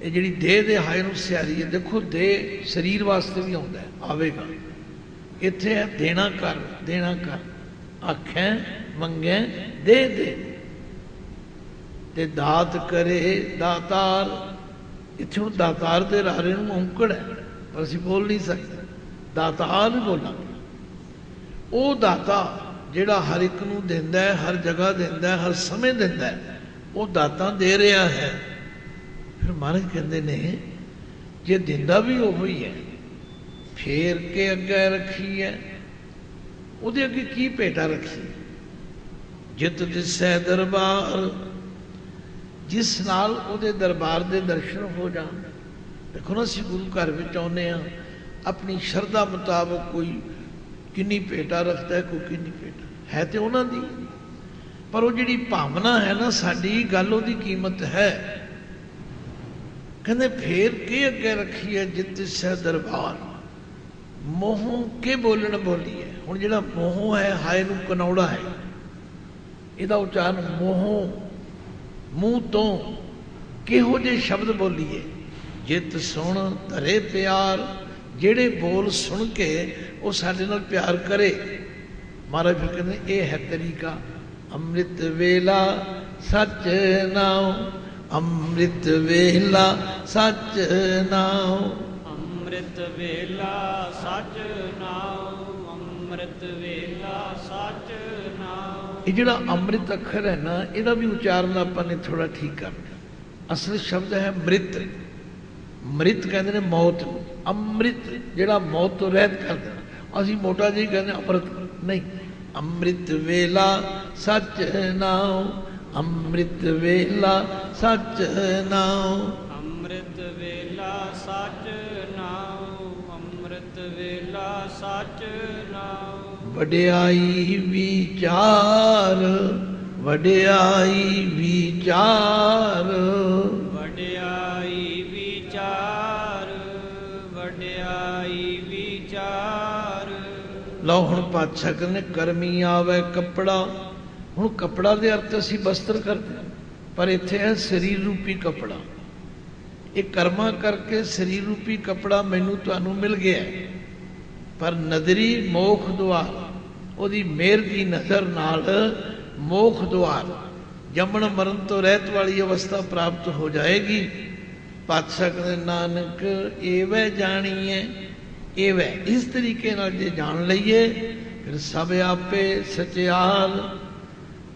ਇਹ ਜਿਹੜੀ ਦੇਹ ਦੇ ਹਾਏ ਨੂੰ ਸਿਆਰੀ ਹੈ। ਦੇਖੋ ਦੇਹ ਸਰੀਰ ਵਾਸਤੇ ਵੀ ਆਉਂਦਾ ਹੈ, ਆਵੇਗਾ। ਇੱਥੇ ਹੈ ਦੇਣਾ ਕਰ, ਦੇਣਾ ਕਰ। ਆਖੈ ਮੰਗੈ ਦੇ ਦੇ। ਤੇ ਦਾਤ ਕਰੇ ਦਾਤਾਰ। ਇੱਥੇ ਹੁਣ ਦਾਤਾਰ ਦੇ ਰਾਰੇ ਨੂੰ ਔਂਕੜ ਹੈ, ਪਰ ਅਸੀਂ ਬੋਲ ਨਹੀਂ ਸਕਦੇ, ਦਾਤਾਰ ਨਹੀਂ ਬੋਲਾਂਗੇ। ਉਹ ਦਾਤਾ ਜਿਹੜਾ ਹਰ ਇੱਕ ਨੂੰ ਦਿੰਦਾ ਹੈ, ਹਰ ਜਗ੍ਹਾ ਦਿੰਦਾ ਹੈ, ਹਰ ਸਮੇਂ ਦਿੰਦਾ ਹੈ, ਉਹ ਦਾਤਾਂ ਦੇ ਰਿਹਾ ਹੈ। ਫਿਰ ਮਹਾਰਾਜ ਕਹਿੰਦੇ ਨੇ ਜੇ ਦਿੰਦਾ ਵੀ ਉਹ ਹੀ ਹੈ, ਫੇਰ ਕੇ ਅੱਗੇ ਰੱਖੀ ਹੈ, ਉਹਦੇ ਅੱਗੇ ਕੀ ਭੇਟਾ ਰੱਖੀ? ਜਿਤ ਦਿਸੈ ਦਰਬਾਰ, ਜਿਸ ਨਾਲ ਉਹਦੇ ਦਰਬਾਰ ਦੇ ਦਰਸ਼ਨ ਹੋ ਜਾਣ। ਦੇਖੋ ਨਾ ਅਸੀਂ ਗੁਰੂ ਘਰ ਵਿੱਚ ਆਉਂਦੇ ਹਾਂ, ਆਪਣੀ ਸ਼ਰਧਾ ਮੁਤਾਬਕ ਕੋਈ ਕਿੰਨੀ ਭੇਟਾ ਰੱਖਦਾ ਹੈ, ਕੋਈ ਕਿੰਨੀ ਭੇਟਾ ਹੈ ਤੇ ਉਹਨਾਂ ਦੀ, ਪਰ ਉਹ ਜਿਹੜੀ ਭਾਵਨਾ ਹੈ ਨਾ ਸਾਡੀ, ਗੱਲ ਉਹਦੀ ਕੀਮਤ ਹੈ। ਕਹਿੰਦੇ ਫੇਰ ਕੇ ਅੱਗੇ ਰੱਖੀ ਹੈ ਜਿਤ ਦਿਸੈ ਦਰਬਾਰ। ਮੋਹ ਕੇ ਬੋਲਣ ਬੋਲੀ ਹੈ। ਹੁਣ ਜਿਹੜਾ ਮੋਹ ਹੈ, ਹਾਏ ਨੂੰ ਕਨੌੜਾ ਹੈ, ਇਹਦਾ ਉਚਾਰਨ ਮੋਹ, ਮੂੰਹ ਤੋਂ ਕਿਹੋ ਜਿਹੇ ਸ਼ਬਦ ਬੋਲੀਏ? ਜਿਤ ਸੁਣ ਧਰੇ ਪਿਆਰ। ਜਿਹੜੇ ਬੋਲ ਸੁਣ ਕੇ ਉਹ ਸਾਡੇ ਨਾਲ ਪਿਆਰ ਕਰੇ। ਮਹਾਰਾਜ ਫਿਰ ਕਹਿੰਦੇ ਇਹ ਹੈ ਤਰੀਕਾ। ਅੰਮ੍ਰਿਤ ਵੇਲਾ ਸੱਚ ਨਾਉ, ਅੰਮ੍ਰਿਤ ਵੇਲਾ ਸੱਚ ਨਾਉ। ਅੰਮ੍ਰਿਤ ਵੇਲਾ ਸੱਚ ਨਾਉ, ਅੰਮ੍ਰਿਤ ਵੇਲਾ ਸੱਚ ਨਾਉ। ਇਹ ਜਿਹੜਾ ਅੰਮ੍ਰਿਤ ਅੱਖਰ ਹੈ ਨਾ, ਇਹਦਾ ਵੀ ਉਚਾਰਨ ਆਪਾਂ ਨੇ ਥੋੜਾ ਠੀਕ ਕਰਨਾ। ਅਸਲ ਸ਼ਬਦ ਹੈ ਮ੍ਰਿਤ। ਮ੍ਰਿਤ ਕਹਿੰਦੇ ਨੇ ਮੌਤ ਨੂੰ। ਅੰਮ੍ਰਿਤ ਜਿਹੜਾ ਮੌਤ ਤੋਂ ਰਹਿਤ ਕਰ ਦੇਣਾ। ਅਸੀਂ ਮੋਟਾ ਜਿਹੀ ਕਹਿੰਦੇ ਅੰਮ੍ਰਿਤ ਨਹੀਂ। ਅੰਮ੍ਰਿਤ ਵੇਲਾ ਸੱਚ ਨਾਉ, ਅੰਮ੍ਰਿਤ ਵੇਲਾ ਸੱਚ ਨਾਉ। ਅੰਮ੍ਰਿਤ ਵੇਲਾ ਸੱਚ ਨਾਉ, ਸਚ ਨਾਉ। ਵਡਿਆਈ ਵਿਚਾਰ, ਵਡਿਆਈ ਵਿਚਾਰ, ਵਡਿਆਈ ਵਿਚਾਰ, ਵਡਿਆਈ ਵਿਚਾਰ। ਲਓ ਹੁਣ ਪਾਤਸ਼ਾਹ ਕਹਿੰਦੇ ਕਰਮੀ ਆਵੇ ਕੱਪੜਾ। ਹੁਣ ਕੱਪੜਾ ਦੇ ਅਰਥ ਅਸੀਂ ਵਸਤਰ ਕਰਦੇ ਹਾਂ, ਪਰ ਇੱਥੇ ਹੈ ਸਰੀਰ ਰੂਪੀ ਕੱਪੜਾ। ਇਹ ਕਰਮਾਂ ਕਰਕੇ ਸਰੀਰ ਰੂਪੀ ਕੱਪੜਾ ਮੈਨੂੰ ਤੁਹਾਨੂੰ ਮਿਲ ਗਿਆ, ਪਰ ਨਦਰੀ ਮੋਖ ਦੁਆਰ, ਉਹਦੀ ਮਿਹਰ ਦੀ ਨਜ਼ਰ ਨਾਲ ਮੋਖ ਦੁਆਰ, ਜੰਮਣ ਮਰਨ ਤੋਂ ਰਹਿਤ ਵਾਲੀ ਅਵਸਥਾ ਪ੍ਰਾਪਤ ਹੋ ਜਾਏਗੀ। ਪਾਤਸ਼ਾਹ ਕਹਿੰਦੇ ਨਾਨਕ ਏਵੇਂ ਜਾਣੀਏ, ਏਵੇਂ ਇਸ ਤਰੀਕੇ ਨਾਲ ਜੇ ਜਾਣ ਲਈਏ ਫਿਰ ਸਭ ਆਪੇ ਸਚਿਆਲ,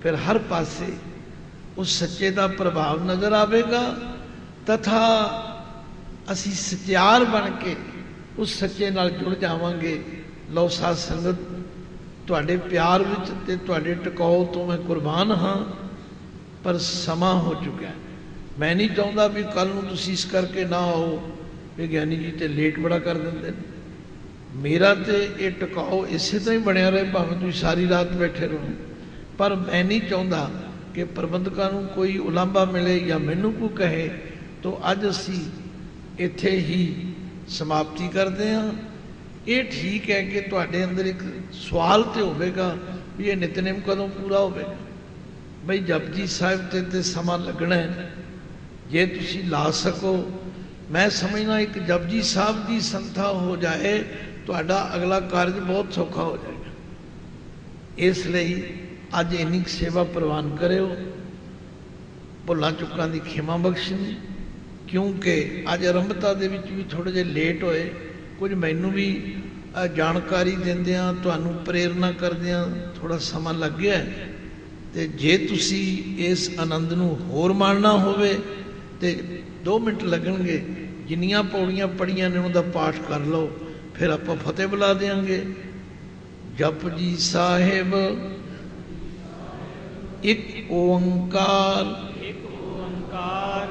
ਫਿਰ ਹਰ ਪਾਸੇ ਉਸ ਸੱਚੇ ਦਾ ਪ੍ਰਭਾਵ ਨਜ਼ਰ ਆਵੇਗਾ। ਤਥਾ ਅਸੀਂ ਸਚਿਆਰ ਬਣ ਕੇ ਉਸ ਸੱਚੇ ਨਾਲ ਜੁੜ ਜਾਵਾਂਗੇ। ਲਓ ਸਾਧ ਸੰਗਤ, ਤੁਹਾਡੇ ਪਿਆਰ ਵਿੱਚ ਤੇ ਤੁਹਾਡੇ ਟਿਕਾਓ ਤੋਂ ਮੈਂ ਕੁਰਬਾਨ ਹਾਂ, ਪਰ ਸਮਾਂ ਹੋ ਚੁੱਕਿਆ। ਮੈਂ ਨਹੀਂ ਚਾਹੁੰਦਾ ਵੀ ਕੱਲ ਨੂੰ ਤੁਸੀਂ ਇਸ ਕਰਕੇ ਨਾ ਆਓ ਵੀ ਗਿਆਨੀ ਜੀ ਤੇ ਲੇਟ ਬੜਾ ਕਰ ਦਿੰਦੇ ਨੇ। ਮੇਰਾ ਤੇ ਇਹ ਟਿਕਾਓ ਇਸੇ ਤਰ੍ਹਾਂ ਹੀ ਬਣਿਆ ਰਹੇ, ਭਾਵੇਂ ਤੁਸੀਂ ਸਾਰੀ ਰਾਤ ਬੈਠੇ ਰਹੋ, ਪਰ ਮੈਂ ਨਹੀਂ ਚਾਹੁੰਦਾ ਕਿ ਪ੍ਰਬੰਧਕਾਂ ਨੂੰ ਕੋਈ ਉਲਾਂਭਾ ਮਿਲੇ ਜਾਂ ਮੈਨੂੰ ਕੋਈ ਕਹੇ। ਤੋ ਅੱਜ ਅਸੀਂ ਇੱਥੇ ਹੀ ਸਮਾਪਤੀ ਕਰਦੇ ਹਾਂ। ਇਹ ਠੀਕ ਹੈ ਕਿ ਤੁਹਾਡੇ ਅੰਦਰ ਇੱਕ ਸਵਾਲ ਤੇ ਹੋਵੇਗਾ ਵੀ ਇਹ ਨਿਤਨੇਮ ਕਦੋਂ ਪੂਰਾ ਹੋਵੇਗਾ। ਬਈ ਜਪਜੀ ਸਾਹਿਬ ਤੇ ਸਮਾਂ ਲੱਗਣਾ ਹੈ, ਜੇ ਤੁਸੀਂ ਲਾ ਸਕੋ। ਮੈਂ ਸਮਝਦਾ ਇੱਕ ਜਪਜੀ ਸਾਹਿਬ ਦੀ ਸੰਥਾ ਹੋ ਜਾਏ, ਤੁਹਾਡਾ ਅਗਲਾ ਕਾਰਜ ਬਹੁਤ ਸੌਖਾ ਹੋ ਜਾਏਗਾ। ਇਸ ਲਈ ਅੱਜ ਇੰਨੀ ਸੇਵਾ ਪ੍ਰਵਾਨ ਕਰਿਓ। ਭੁੱਲਾਂ ਚੁੱਕਾਂ ਦੀ ਖਿਮਾ ਬਖਸ਼ਣੀ, ਕਿਉਂਕਿ ਅੱਜ ਆਰੰਭਤਾ ਦੇ ਵਿੱਚ ਵੀ ਥੋੜ੍ਹੇ ਜਿਹੇ ਲੇਟ ਹੋਏ। ਕੁਝ ਮੈਨੂੰ ਵੀ ਜਾਣਕਾਰੀ ਦਿੰਦਿਆਂ, ਤੁਹਾਨੂੰ ਪ੍ਰੇਰਨਾ ਕਰਦਿਆਂ ਥੋੜ੍ਹਾ ਸਮਾਂ ਲੱਗ ਗਿਆ। ਅਤੇ ਜੇ ਤੁਸੀਂ ਇਸ ਆਨੰਦ ਨੂੰ ਹੋਰ ਮਾਣਨਾ ਹੋਵੇ ਤੇ 2 ਮਿੰਟ ਲੱਗਣਗੇ। ਜਿੰਨੀਆਂ ਪੌੜੀਆਂ ਪੜ੍ਹੀਆਂ ਨੇ ਉਹਦਾ ਪਾਠ ਕਰ ਲਓ, ਫਿਰ ਆਪਾਂ ਫਤਿਹ ਬੁਲਾ ਦਿਆਂਗੇ। ਜਪਜੀ ਸਾਹਿਬ ਇੱਕ ਓੰਕਾਰ,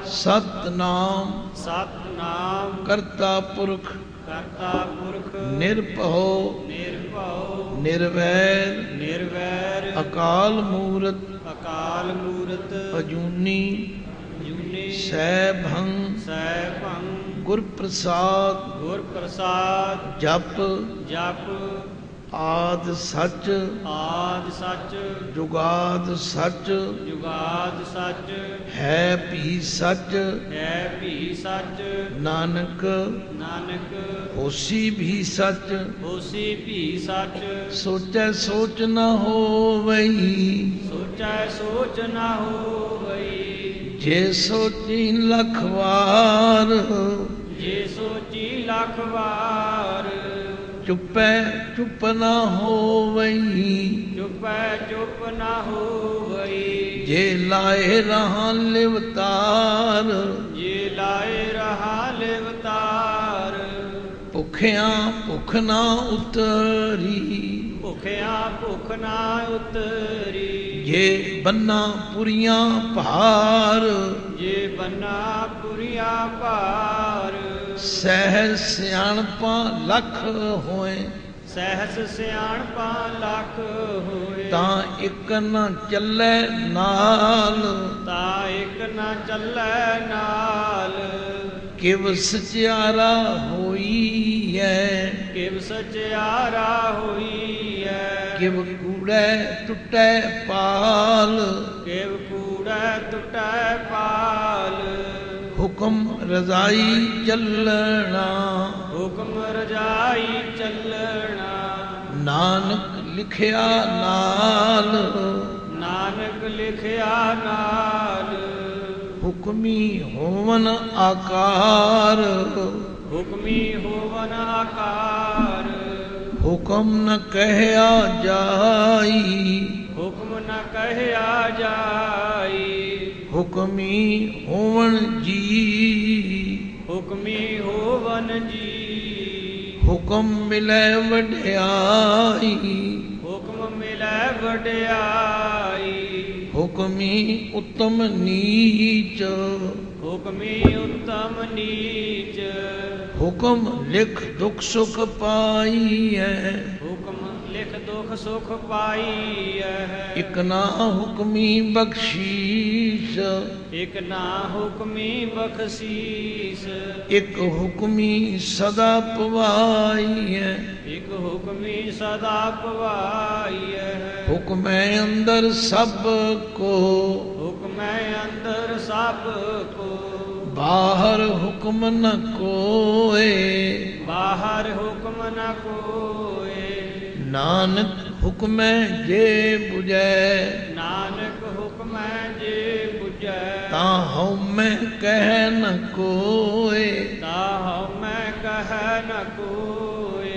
ਸਤਨਾਮ ਸਤਨਾਮ ਕਰਤਾ ਪੁਰਖ, ਕਰਤਾ ਪੁਰਖ ਨਿਰਭਉ ਨਿਰਭਉ ਨਿਰਵੈਰ ਨਿਰਵੈਰ ਅਕਾਲ ਮੂਰਤ ਅਕਾਲ ਮੂਰਤ ਅਜੂਨੀ ਜੂਨੀ ਸੈਭੰ ਸੈਭੰ ਗੁਰ ਪ੍ਰਸਾਦ, ਗੁਰ ਪ੍ਰਸਾਦ ਜਪ ਜਪ ਆਦ ਸੱਚ, ਆਦ ਸੱਚ ਜੁਗਾਦ ਸੱਚ, ਜੁਗਾਦ ਸੱਚ ਹੈ ਭੀ ਸੱਚ, ਹੈ ਭੀ ਸੱਚ ਨਾਨਕ ਨਾਨਕ ਹੋਸੀ ਵੀ ਸੱਚ, ਹੋਸੀ ਭੀ ਸੱਚ ਸੋਚੈ ਸੋਚ ਨ ਹੋਵਈ, ਸੋਚੈ ਸੋਚ ਨ ਹੋਵਈ, ਜੇ ਸੋਚੀ ਲੱਖ ਵਾਰ, ਜੇ ਸੋਚੀ ਲੱਖ ਵਾਰ, ਚੁੱਪੈ ਚੁੱਪ ਨ ਹੋਵਈ, ਚੁੱਪੈ ਚੁੱਪ ਨ ਹੋਵਈ, ਜੇ ਲਾਏ ਰਹਾ ਲਿਵਤਾਰ, ਜੇ ਲਾਏ ਰਹਾ ਲਿਵਤਾਰ, ਭੁੱਖਿਆਂ ਭੁੱਖ ਨਾ ਉਤਰੀ, ਭੁੱਖਿਆ ਭੁੱਖ ਨਾ ਉਤਰੀ, ਜੇ ਬੰਨਾ ਪੁਰੀਆਂ ਭਾਰ, ਜੇ ਬੰਨਾ ਪੁਰੀਆਂ ਭਾਰ, ਸਹਿ ਸਿਆਣਪਾਂ ਲੱਖ ਹੋਏ, ਸਹਿਸ ਸਿਆਣਪਾਂ ਲੱਖ ਹੋਏ, ਤਾਂ ਇੱਕ ਨ ਚੱਲੇ ਨਾਲ, ਤਾਂ ਇੱਕ ਨਾ ਚੱਲੈ ਨਾਲ, ਕਿਵ ਸਚਿਆਰਾ ਹੋਈ ਹੈ, ਕਿਵ ਸਚਿਆਰਾ ਹੋਈ ਹੈ, ਕਿਵ ਕੂੜੈ ਟੁੱਟੈ ਪਾਲ, ਕਿਵ ਕੂੜੈ ਟੁੱਟੈ ਪਾਲ, ਹੁਕਮ ਰਜ਼ਾਈ ਚੱਲਣਾ, ਹੁਕਮ ਰਜਾਈ ਚੱਲਣਾ, ਨਾਨਕ ਲਿਖਿਆ ਨਾਲ, ਨਾਨਕ ਲਿਖਿਆ ਨਾਲ, ਹੁਕਮੀ ਹੋਵਨ ਆਕਾਰ, ਹੁਕਮੀ ਹੋਵਨ ਆਕਾਰ, ਹੁਕਮ ਨ ਕਹਿਆ ਜਾਈ, ਹੁਕਮ ਨ ਕਹਿਆ ਜਾਈ, ਹੁਕਮੀ ਹੋਵਨ ਜੀ, ਹੁਕਮੀ ਹੋਵਨ ਜੀ, ਹੁਕਮ ਮਿਲੈ ਵਡਿਆਈ, ਹੁਕਮ ਮਿਲੈ ਵਡਿਆਈ, ਹੁਕਮੀ ਉਤਮ ਨੀਚ, ਹੁਕਮੀ ਉੱਤਮ ਨੀਚ, हुक्म लिख दुख सुख पाई है। हुक्म लिख दुख सुख पाई है। इक ना हुक्मी बख्शीश, इक ना हुक्मी बख्शीस। इक हुक्मी सदा पवाई है। इक हुक्मी सदा पवाई है। हुक्म अंदर सब को, हुक्म अंदर सब को। बाहर हुक्म न कोए, बाहर हुक्म न कोए। नानक हुक्म जे बुझै, नानक हुक्म जे बुझै। ता हउमै कह न कोए। ताहु मैं कह न कोए।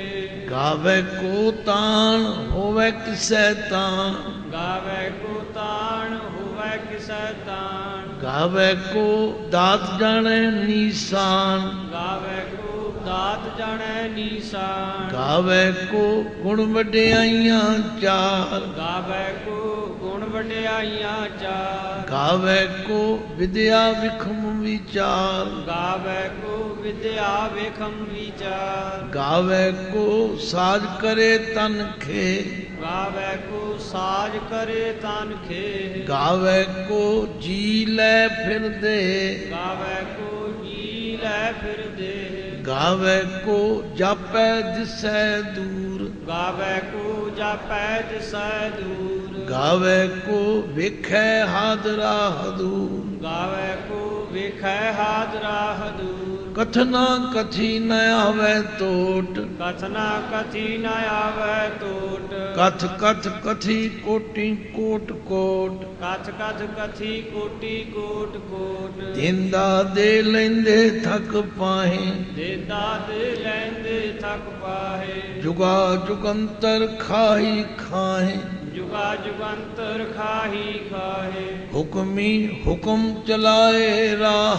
गावे को तान होवे किसै तान, गावे को तान हुए किसै तान। गावे को दात जाने निशान, गावे को दात जाने निशान। गावे को गुण वड्याइयां चार, गावे को गुण वड्याइयां चार। गावे को विद्या विखम विचार, गावे को विद्या विखम विचार। गावे को साज करे तन खे, गावे को साज करे तन खे। गावे को जी ले फिर दे, गावे को जी ले फिर दे। गावे को जापै दिसै दूर, गावे को जापै दिसै दूर। गावे को वेखै हादरा हदूर, गावे को वेखै हादरा हदूर। कथना कथी न आवे टोट, कथना कथी न आवे टोट। कथ कथ कथी कोटि कोट कोट, कथ कथ कथी कोटि कोट कोट। दिंदा दे लेंदे थक पाहे, देदा दे लैंदे थक पाहे। जुगा जुगंतर खाही खाहे, जुगा जुगंतर खाही खाहे। हुक्मी हुक्म चलाए राह,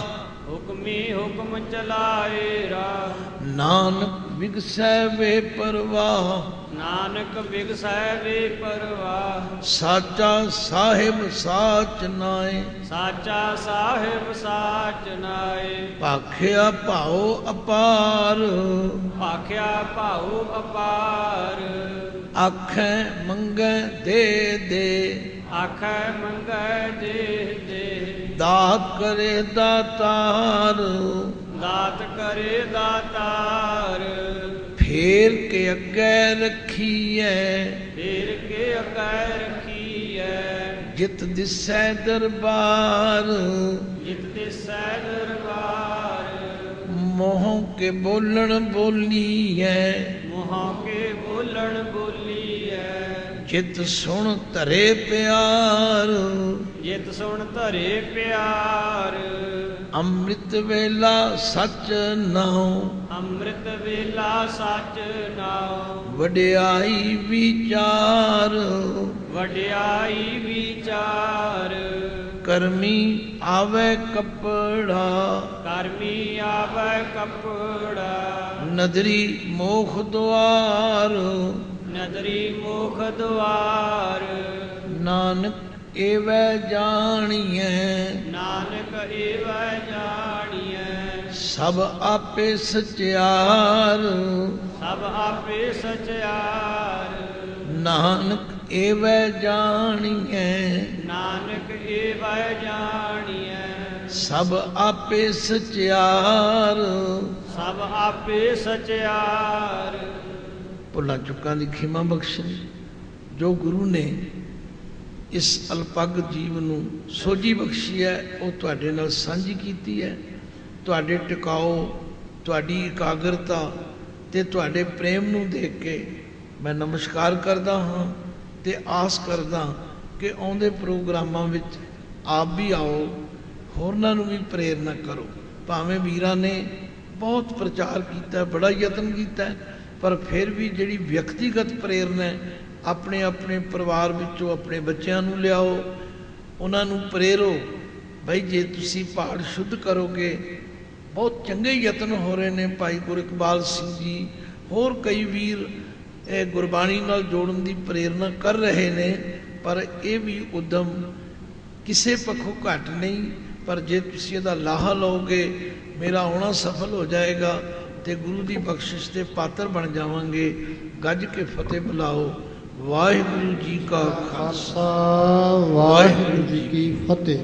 हुक्मी हुक्म चलाए राह। नानक विगसै वे परवाह, नानक बिगसै वे परवाह। साचा साहिब साच नाए, साचा साहिब साच नाए। भाखिया भाओ अपार, भाख्या भाऊ अपार। आखै मंगै दे दे, आखै मंगै दे दे। दात करे दातार, दात करे दातार। फेर के अग्गै रखीऐ, फेर के अकै रखीऐ। जित दिसै दरबार, जित दिसै दरबार। मोह के बोलण बोलीऐ, मुहां के बोलण बोलीऐ। जित सुन धरे प्यार, जित सुन धरे प्यार। ਅੰਮ੍ਰਿਤ ਵੇਲਾ ਸੱਚ ਨਾਉ, ਅੰਮ੍ਰਿਤ ਵੇਲਾ ਸੱਚ ਨਾਉ। ਵਡਿਆਈ ਵਿਚਾਰ, ਵਡਿਆਈ ਵਿਚਾਰ। ਕਰਮੀ ਆਵੇ ਕਪੜਾ, ਕਰਮੀ ਆਵੈ ਕਪੜਾ। ਨਦਰੀ ਮੋਖ ਦੁਆਰ, ਨਦਰੀ ਮੋਖ ਦੁਆਰ। ਨਾਨਕ ਏਵੈ ਜਾਣੀਐ, ਨਾਨਕ ਏਵੈ ਜਾਣੀਐ। ਸਭ ਆਪੇ ਸਚਿਆਰ, ਸਭ ਆਪੇ ਸਚਿਆਰ। ਨਾਨਕ ਏਵੈ ਜਾਣੀਐ, ਨਾਨਕ ਏਵੈ ਜਾਣੀਐ। ਸਭ ਆਪੇ ਸਚਿਆਰ। ਸਭ ਆਪੇ ਸਚਿਆਰ। ਭੁੱਲਾਂ ਚੁੱਕਾਂ ਦੀ ਖਿਮਾ ਬਖਸ਼ਣ। ਜੋ ਗੁਰੂ ਨੇ ਇਸ ਅਲਪੱਗ ਜੀਵ ਨੂੰ ਸੋਝੀ ਬਖਸ਼ੀ ਹੈ, ਉਹ ਤੁਹਾਡੇ ਨਾਲ ਸਾਂਝੀ ਕੀਤੀ ਹੈ। ਤੁਹਾਡੇ ਟਿਕਾਓ, ਤੁਹਾਡੀ ਇਕਾਗਰਤਾ ਤੇ ਤੁਹਾਡੇ ਪ੍ਰੇਮ ਨੂੰ ਦੇਖ ਕੇ ਮੈਂ ਨਮਸਕਾਰ ਕਰਦਾ ਹਾਂ ਤੇ ਆਸ ਕਰਦਾ ਕਿ ਆਉਂਦੇ ਪ੍ਰੋਗਰਾਮਾਂ ਵਿੱਚ ਆਪ ਵੀ ਆਓ, ਹੋਰਨਾਂ ਨੂੰ ਵੀ ਪ੍ਰੇਰਨਾ ਕਰੋ। ਭਾਵੇਂ ਵੀਰਾਂ ਨੇ ਬਹੁਤ ਪ੍ਰਚਾਰ ਕੀਤਾ, ਬੜਾ ਯਤਨ ਕੀਤਾ, ਪਰ ਫਿਰ ਵੀ ਜਿਹੜੀ ਵਿਅਕਤੀਗਤ ਪ੍ਰੇਰਨਾ ਹੈ, ਆਪਣੇ ਆਪਣੇ ਪਰਿਵਾਰ ਵਿੱਚੋਂ ਆਪਣੇ ਬੱਚਿਆਂ ਨੂੰ ਲਿਆਓ, ਉਹਨਾਂ ਨੂੰ ਪ੍ਰੇਰੋ। ਭਾਈ ਜੇ ਤੁਸੀਂ ਪਹਾੜ ਸ਼ੁੱਧ ਕਰੋਗੇ, ਬਹੁਤ ਚੰਗੇ ਯਤਨ ਹੋ ਰਹੇ ਨੇ। ਭਾਈ ਗੁਰਇਕਬਾਲ ਸਿੰਘ ਜੀ, ਹੋਰ ਕਈ ਵੀਰ ਇਹ ਗੁਰਬਾਣੀ ਨਾਲ ਜੋੜਨ ਦੀ ਪ੍ਰੇਰਨਾ ਕਰ ਰਹੇ ਨੇ, ਪਰ ਇਹ ਵੀ ਉਦਮ ਕਿਸੇ ਪੱਖੋਂ ਘੱਟ ਨਹੀਂ। ਪਰ ਜੇ ਤੁਸੀਂ ਇਹਦਾ ਲਾਹਾ ਲਓਗੇ, ਮੇਰਾ ਆਉਣਾ ਸਫਲ ਹੋ ਜਾਏਗਾ। ਤੇ ਗੁਰੂ ਦੀ ਬਖਸ਼ਿਸ਼ ਦੇ ਪਾਤਰ ਬਣ ਜਾਵਾਂਗੇ। ਗੱਜ ਕੇ ਫਤਿਹ ਬੁਲਾਓ। ਵਾਹਿਗੁਰੂ ਜੀ ਕਾ ਖਾਲਸਾ, ਵਾਹਿਗੁਰੂ ਜੀ ਕੀ ਫਤਿਹ।